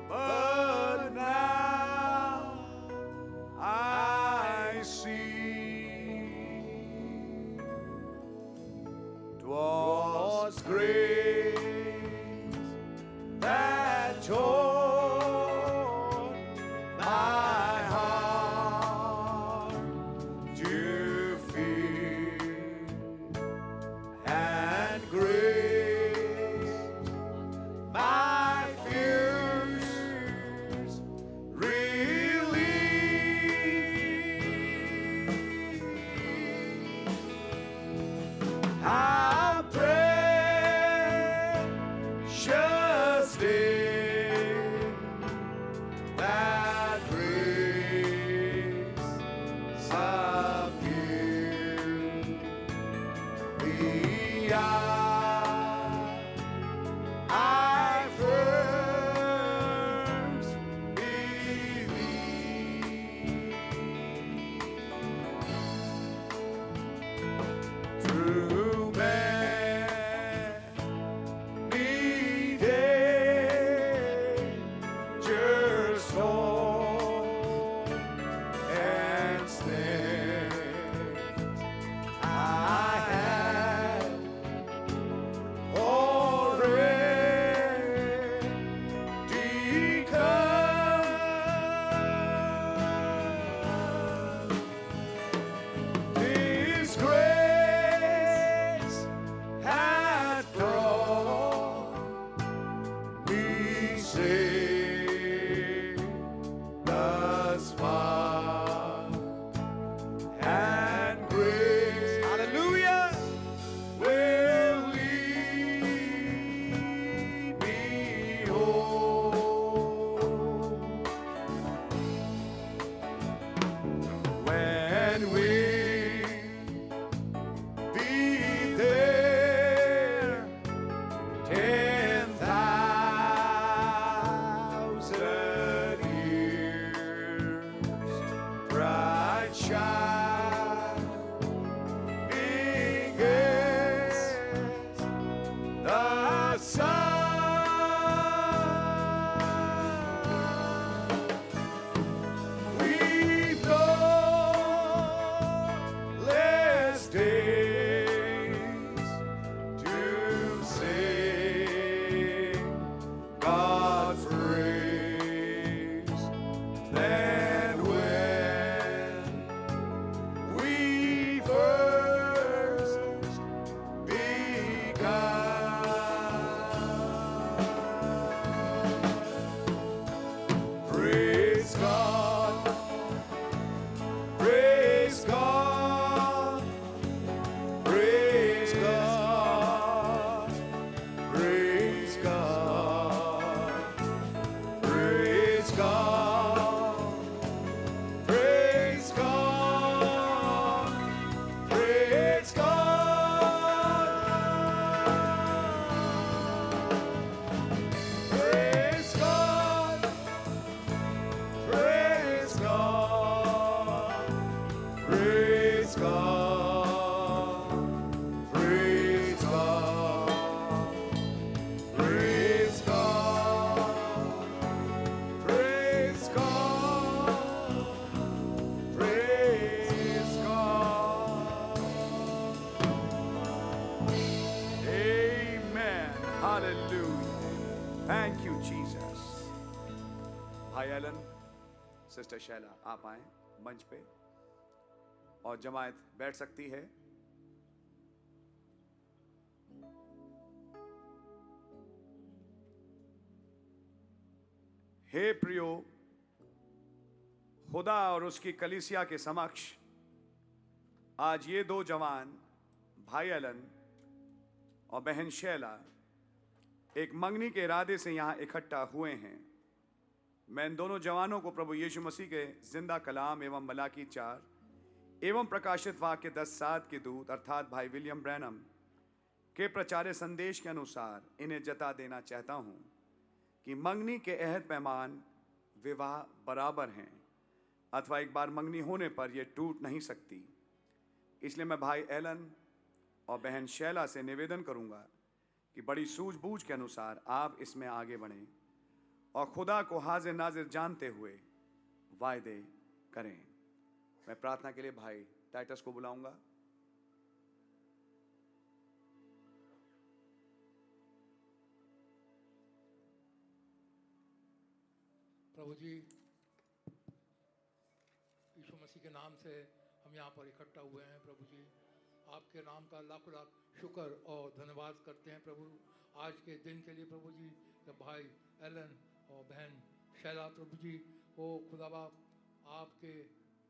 but now I see. 'Twas grace that taught my heart to fear, and grace my fears relieved. How precious did that grace appear. The hour I first believed. Through many dangers, storm, and snares, I have भाई Elon, sister Sheila, आप आए मंच पे और जमायत बैठ सकती है। हे प्रियो, खुदा और उसकी कलीसिया के समक्ष आज ये दो जवान भाई एलन और बहन शैला एक मंगनी के इरादे से यहां इकट्ठा हुए हैं। मैं इन दोनों जवानों को प्रभु यीशु मसीह के जिंदा कलाम एवं मलाकी 4 एवं प्रकाशित वाक्य 10:7 के दूत अर्थात भाई विलियम ब्रैनम के प्रचारे संदेश के अनुसार इन्हें जता देना चाहता हूं कि मंगनी के अहद पैमान विवाह बराबर हैं, अथवा एक बार मंगनी होने पर यह टूट नहीं सकती। इसलिए मैं भाई एलन और बहन शैला से निवेदन करूंगा कि बड़ी सूझबूझ के अनुसार आप इसमें आगे बढ़ें और खुदा को हाजिर नाजिर जानते हुए वायदे करें। मैं प्रार्थना के लिए भाई टाइटस को बुलाऊंगा। प्रभु जी, यीशु मसीह के नाम से हम यहाँ पर इकट्ठा हुए हैं। प्रभु जी, आपके नाम का लाख लाख शुक्र और धन्यवाद करते हैं प्रभु आज के दिन के लिए। प्रभु जी, जब भाई एलन और बहन शैला प्रभु जी वो खुदा बाप आपके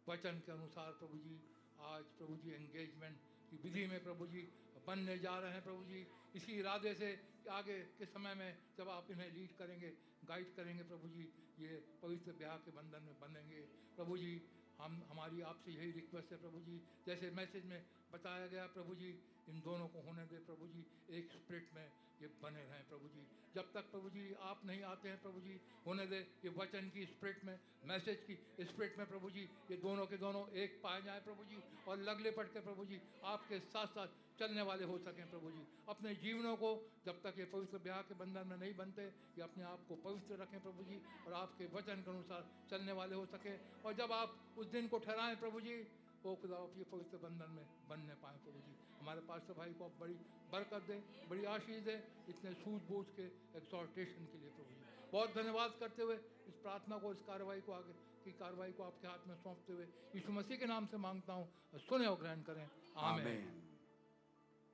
वचन के अनुसार प्रभु जी आज प्रभु जी एंगेजमेंट की विधि में प्रभु जी बनने जा रहे हैं। प्रभु जी, इसी इरादे से आगे के समय में जब आप इन्हें लीड करेंगे, गाइड करेंगे प्रभु जी, ये पवित्र ब्याह के बंधन में बनेंगे। प्रभु जी, हमारी आपसे यही रिक्वेस्ट है प्रभु जी, जैसे मैसेज में बताया गया प्रभु जी, इन दोनों को होने दे प्रभु जी, एक स्पिरिट में ये बने रहें प्रभु जी। जब तक प्रभु जी आप नहीं आते हैं प्रभु जी, होने दे ये वचन की स्पिरिट में, मैसेज की स्पिरिट में प्रभु जी, ये दोनों के दोनों एक पाए जाएं प्रभु जी, और लगले पट के प्रभु जी आपके साथ साथ चलने वाले हो सकें प्रभु जी। अपने जीवनों को जब तक ये पवित्र ब्याह के बंधन में नहीं बनते, ये अपने आप को पवित्र रखें प्रभु जी, और आपके वचन के अनुसार चलने वाले हो सके। और जब आप उस दिन को ठहराएं प्रभु जी, वो खुदा आप ये पवित्र बंधन में बनने पाएँ प्रभु जी। हमारे पास्टर भाई को आप बड़ी बरकत दें, बड़ी आशीष दें, इतने सूझबूझ के एक्सहॉर्टेशन के लिए प्रभु जी। बहुत धन्यवाद करते हुए इस प्रार्थना को, इस कार्रवाई को आगे की कार्रवाई को आपके हाथ में सौंपते हुए यीशु मसीह के नाम से मांगता हूँ, सुने और ग्रहण करें। आमीन।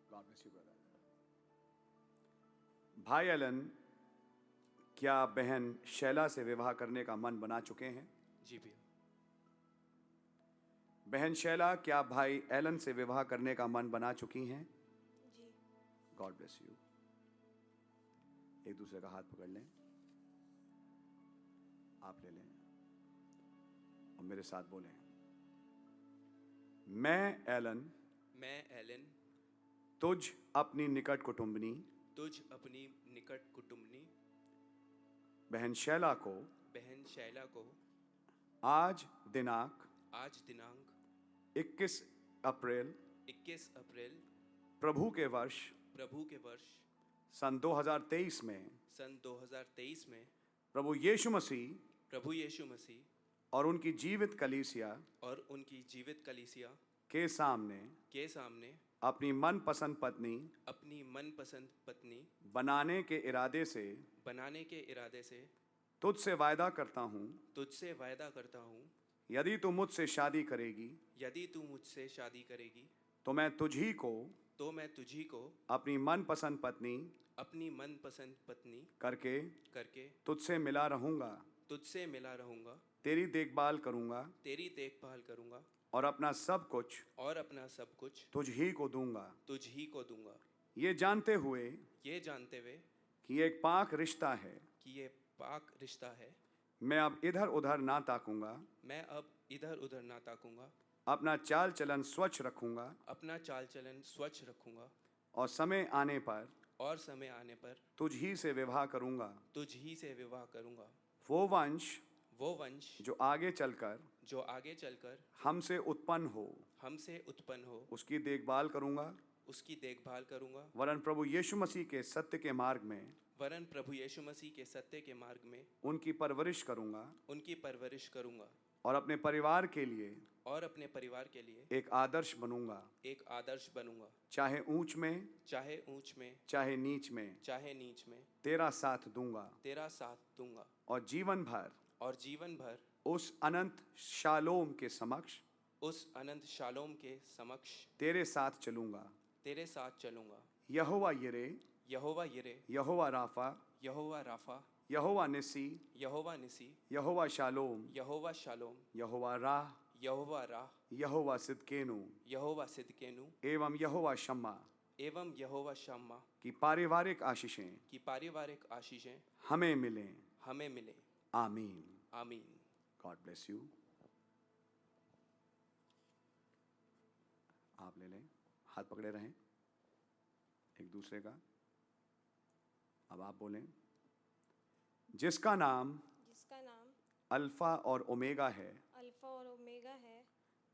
God bless you, brother. भाई एलन, क्या बहन शैला से विवाह करने का मन बना चुके हैं? जी भैया। बहन शैला, क्या भाई एलन से विवाह करने का मन बना चुकी हैं? जी। God bless you. एक दूसरे का हाथ पकड़ लें, आप ले लें और मेरे साथ बोलें। मैं एलन तुझ अपनी निकट कुटुंबनी निकट कुटुंबनी बहन शैला को आज दिनांक 21 अप्रैल प्रभु के वर्ष सन 2023 में प्रभु यीशु मसीह और उनकी जीवित कलीसिया के सामने अपनी मनपसंद पत्नी बनाने के इरादे से तुझसे वायदा करता हूँ, यदि तू मुझसे शादी करेगी तो मैं तुझी को अपनी मनपसंद पत्नी करके तुझसे मिला रहूंगा, तेरी देखभाल करूंगा और अपना सब कुछ तुझ ही को दूंगा। ये जानते हुए कि एक पाक रिश्ता है, मैं अब इधर उधर ना ताकूंगा, अपना चाल चलन स्वच्छ रखूंगा और समय आने पर तुझ ही से विवाह करूंगा। वो वंश जो आगे चलकर हमसे उत्पन्न हो उसकी देखभाल करूंगा, वरन प्रभु यीशु मसीह के सत्य के मार्ग में उनकी परवरिश करूंगा और अपने परिवार के लिए एक आदर्श बनूंगा, चाहे ऊंच में चाहे नीच में तेरा साथ दूंगा और जीवन भर और जीवन भर उस अनंत शालोम के समक्ष उस अनंत शालोम के समक्ष तेरे साथ चलूंगा। तेरे साथ चलूंगा। यहोवा यिरे, यहोवा यिरे, यहोवा राफा, यहोवा राफा, यहोवा निसी, यहोवा निसी, यहोवा शालोम, यहोवा शालोम, यहोवा राह, यहोवा राह, यहोवा सिदकेनु यहोवा सिदकेनु एवं यहोवा शम्मा एवं यहोवा शम्मा की पारिवारिक आशीषें की पारिवारिक आशीषें हमें मिलें। हमें मिले। आमीन। आमीन। God bless you. आप ले लें, हाथ पकड़े रहें एक दूसरे का। अब आप बोलें, जिसका नाम अल्फा और ओमेगा है, अल्फा और ओमेगा है,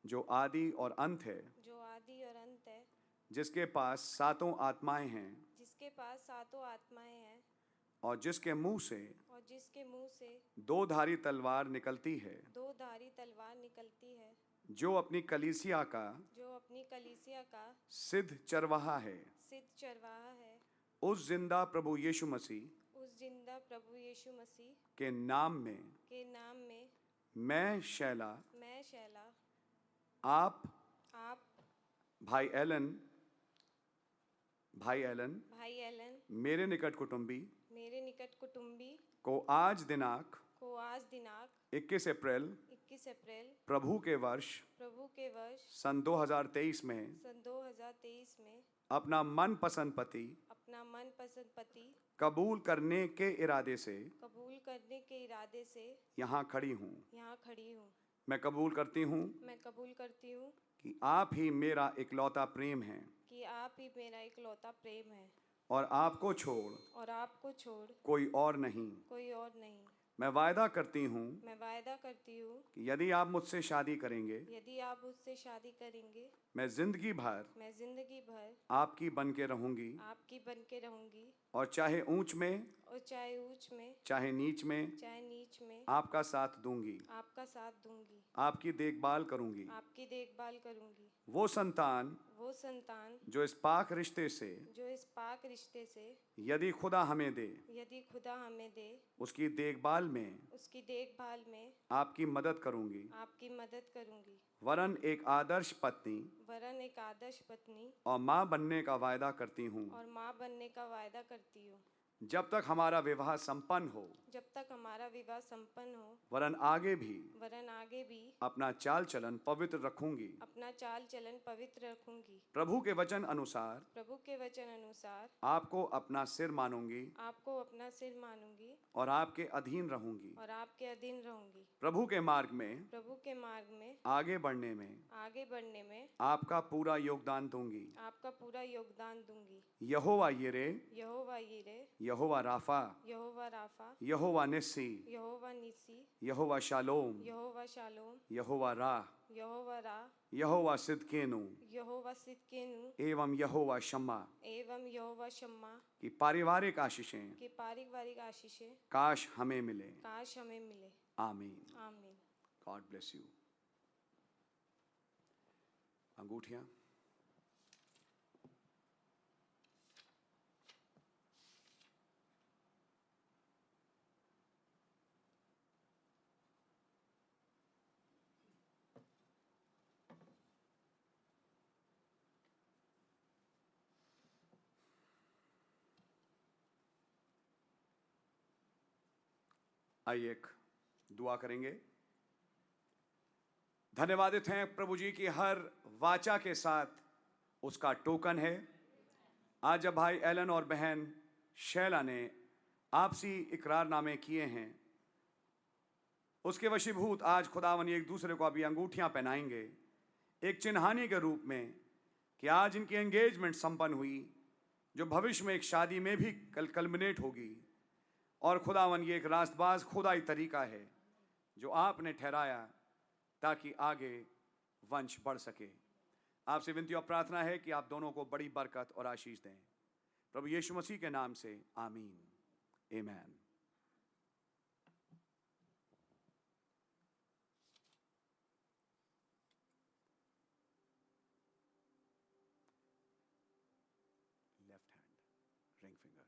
जो आदि और अंत है, जो आदि और अंत है, जिसके पास सातों आत्माएं हैं, जिसके पास सातों आत्माएं हैं, और जिसके मुंह से और जिसके मुंह से दो धारी तलवार निकलती है, दो धारी तलवार निकलती है, जो अपनी कलीसिया का जो अपनी कलीसिया का सिद्ध चरवाहा है, सिद्ध चरवाहा है, उस जिंदा प्रभु यीशु मसीह उस जिंदा प्रभु यीशु मसीह के नाम में के नाम में मैं शैला, मैं शैला, आप आप भाई एलन, भाई एलन, मेरे निकट कुटुंबी मेरे निकट कुटुंबी को आज दिनांक को आज दिनांक 21 अप्रैल 21 अप्रैल प्रभु के वर्ष सन 2023 में सन 2023 में अपना मनपसंद पति अपना मनपसंद पति कबूल करने के इरादे से कबूल करने के इरादे से यहाँ खड़ी हूँ। यहाँ खड़ी हूँ। मैं कबूल करती हूँ मैं कबूल करती हूँ कि आप ही मेरा इकलौता प्रेम है, कि आप ही मेरा इकलौता प्रेम है, और आपको छोड़ और आपको छोड़ कोई और नहीं। कोई और नहीं। मैं वायदा करती हूँ मैं वायदा करती हूँ कि यदि आप मुझसे शादी करेंगे, यदि आप मुझसे शादी करेंगे, मैं जिंदगी भर आपकी बन के रहूंगी, आपकी बन के रहूंगी, और चाहे ऊंच में और चाहे ऊंच में चाहे नीच में आपका साथ दूंगी, आपका साथ दूंगी, आपकी देखभाल करूंगी। आपकी देखभाल करूंगी। वो संतान जो इस पाक रिश्ते से यदि खुदा हमें दे उसकी देखभाल में आपकी मदद करूंगी। वरन एक आदर्श पत्नी और माँ बनने का वायदा करती हूँ। जब तक हमारा विवाह संपन्न हो, वरन आगे भी अपना चाल चलन पवित्र रखूंगी। प्रभु के वचन अनुसार आपको अपना सिर मानूंगी और आपके अधीन रहूंगी। प्रभु के मार्ग में आगे बढ़ने में आपका पूरा योगदान दूंगी। यहोवा यिरे, यहोवा राफा, यहोवा निस्सी, यहोवा शालोम, यहोवा राह, यहोवा सिदकेनु एवं यहोवा शम्मा की पारिवारिक आशीषें काश हमें मिले। आमीन। God bless you. अंगूठियां आइए एक दुआ करेंगे। धन्यवादित हैं प्रभु जी की हर वाचा के साथ उसका टोकन है। आज जब भाई एलन और बहन शैला ने आपसी इकरारनामे किए हैं, उसके वशीभूत आज खुदावन एक दूसरे को अभी अंगूठियां पहनाएंगे, एक चिन्हानी के रूप में कि आज इनकी एंगेजमेंट संपन्न हुई, जो भविष्य में एक शादी में भी कल्मिनेट होगी। और खुदावन ये एक रास्तबाज खुदाई तरीका है जो आपने ठहराया ताकि आगे वंश बढ़ सके। आपसे विनती और प्रार्थना है कि आप दोनों को बड़ी बरकत और आशीष दें, प्रभु यीशु मसीह के नाम से आमीन। आमेन। Left hand ring finger.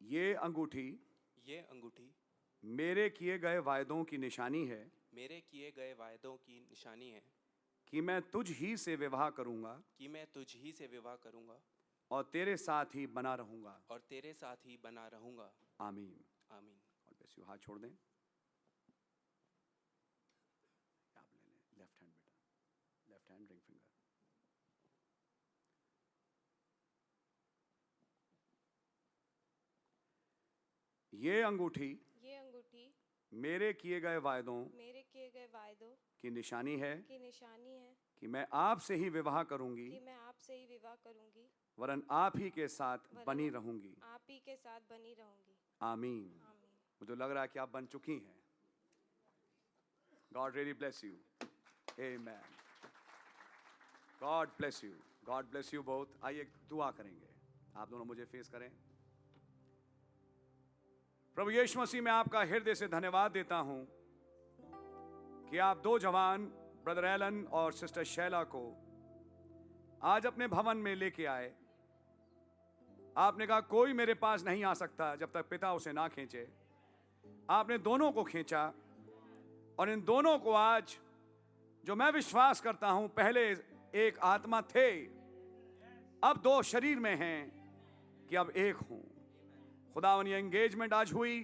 ये अंगूठी ये अंगूठी मेरे किए गए वायदों की निशानी है मेरे किए गए वायदों की निशानी है कि मैं तुझ ही से विवाह करूंगा कि मैं तुझ ही से विवाह करूंगा और तेरे साथ ही बना रहूंगा। और तेरे साथ ही बना रहूंगा। आमीन। आमीन। और bless you। हाथ छोड़ दें। आप ले लें लेफ्ट हैंड बेटा, लेफ्ट हैंड रिंग फिंगर। ये अंगूठी मेरे किए गए वायदों की निशानी है कि मैं आपसे ही विवाह करूंगी वरन आप ही के साथ बनी रहूंगी। आमीन। मुझे लग रहा है कि आप बन चुकी हैं। God really bless you. Amen. God bless you. God bless you both. आइए दुआ करेंगे। आप दोनों मुझे फेस करें। प्रभु यीशु मसीह, मैं आपका हृदय से धन्यवाद देता हूं कि आप दो जवान ब्रदर एलन और सिस्टर शैला को आज अपने भवन में लेके आए। आपने कहा कोई मेरे पास नहीं आ सकता जब तक पिता उसे ना खींचे। आपने दोनों को खींचा और इन दोनों को आज, जो मैं विश्वास करता हूं पहले एक आत्मा थे, अब दो शरीर में हैं कि अब एक हूं। खुदावन, ये एंगेजमेंट आज हुई,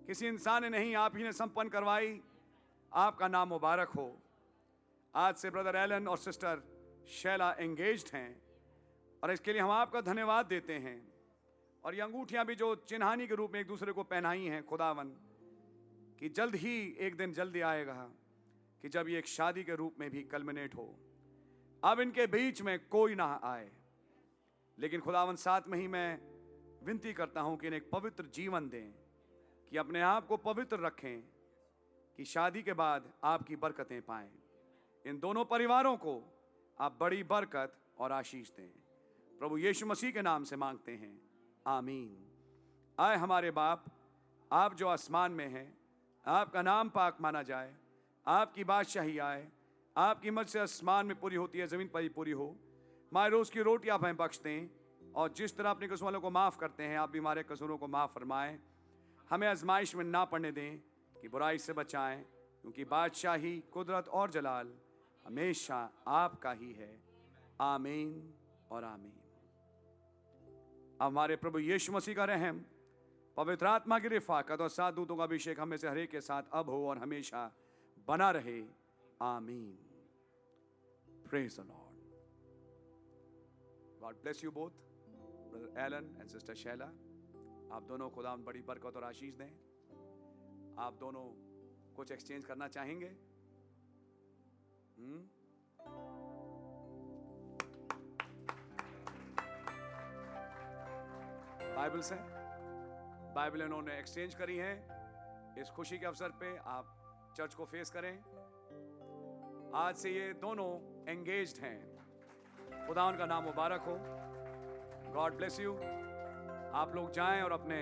किसी इंसान ने नहीं, आप ही ने संपन्न करवाई। आपका नाम मुबारक हो। आज से ब्रदर एलन और सिस्टर शैला एंगेज्ड हैं और इसके लिए हम आपका धन्यवाद देते हैं। और ये अंगूठियां भी जो चिन्हानी के रूप में एक दूसरे को पहनाई हैं, खुदावन, कि जल्द ही एक दिन जल्दी आएगा कि जब ये एक शादी के रूप में भी कल्मिनेट हो। अब इनके बीच में कोई ना आए, लेकिन खुदावन साथ में ही मैं विनती करता हूं कि इन्हें एक पवित्र जीवन दें, कि अपने आप को पवित्र रखें, कि शादी के बाद आपकी बरकतें पाएं। इन दोनों परिवारों को आप बड़ी बरकत और आशीष दें। प्रभु यीशु मसीह के नाम से मांगते हैं। आमीन। आए हमारे बाप, आप जो आसमान में हैं, आपका नाम पाक माना जाए। आपकी बादशाही आए। आपकी मर्जी से आसमान में पूरी होती है, जमीन पर ही पूरी हो। हमारे रोज की रोटी आप हमें बख्श दें, और जिस तरह अपने कसूर वालों को माफ़ करते हैं, आप भी हमारे कसूरों को माफ़ फरमाएं। हमें आजमाइश में ना पड़ने दें, कि बुराई से बचाएं, क्योंकि बादशाही, कुदरत और जलाल हमेशा आपका ही है। आमीन और आमीन। अब हमारे प्रभु यीशु मसीह का रहम, पवित्र आत्मा की रिफाकत और सात दूतों का अभिषेक हमें से हरेक के साथ अब हो और हमेशा बना रहे। आमीन। Praise the Lord. God bless you both brother Alan and sister Sheila. आप दोनों खुदा बड़ी बरकत और आशीष दें। आप दोनों कुछ एक्सचेंज करना चाहेंगे? बाइबल से, बाइबल इन्होंने एक्सचेंज करी है। इस खुशी के अवसर पे आप चर्च को फेस करें। आज से ये दोनों एंगेज्ड हैं। खुदा उनका नाम मुबारक हो। God bless you. आप लोग जाएं और अपने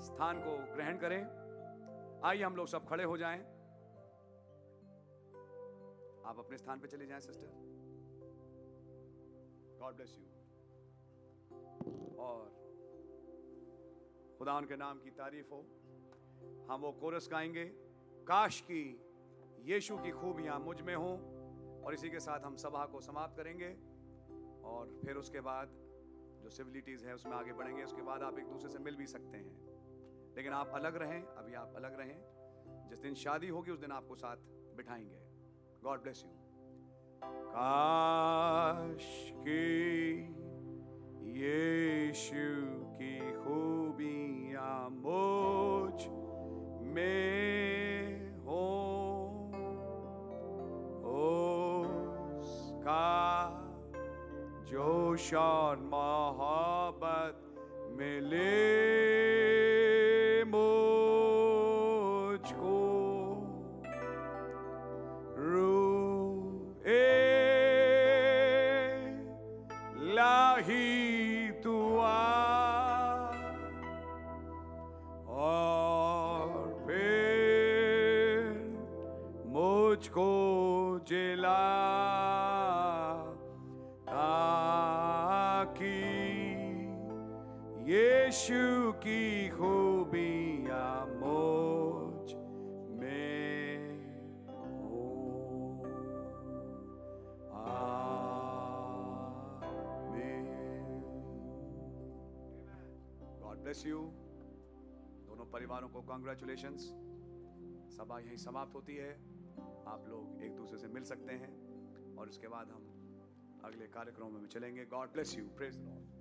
स्थान को ग्रहण करें। आइए हम लोग सब खड़े हो जाएं। आप अपने स्थान पे चले जाएं सिस्टर। God bless you. और खुदा उनके नाम की तारीफ हो। हम वो कोरस गाएंगे, काश की यीशु की खूबियां मुझ में हों, और इसी के साथ हम सभा को समाप्त करेंगे। और फिर उसके बाद जो सिविलिटीज है उसमें आगे बढ़ेंगे। उसके बाद आप एक दूसरे से मिल भी सकते हैं, लेकिन आप अलग रहें। अभी आप अलग रहें। जिस दिन शादी होगी उस दिन आपको साथ बिठाएंगे। God bless you. काश की यीशु की खूबियां मुझ में हो, उसका जोश और मोहब्बत मिले मुझको। रूए लाही दुआ और फिर मुझको जिला, ताकि यीशु की परिवारों को कॉन्ग्रेचुलेशंस। सभा यहीं समाप्त होती है। आप लोग एक दूसरे से मिल सकते हैं और उसके बाद हम अगले कार्यक्रमों में चलेंगे। God bless you, praise the Lord.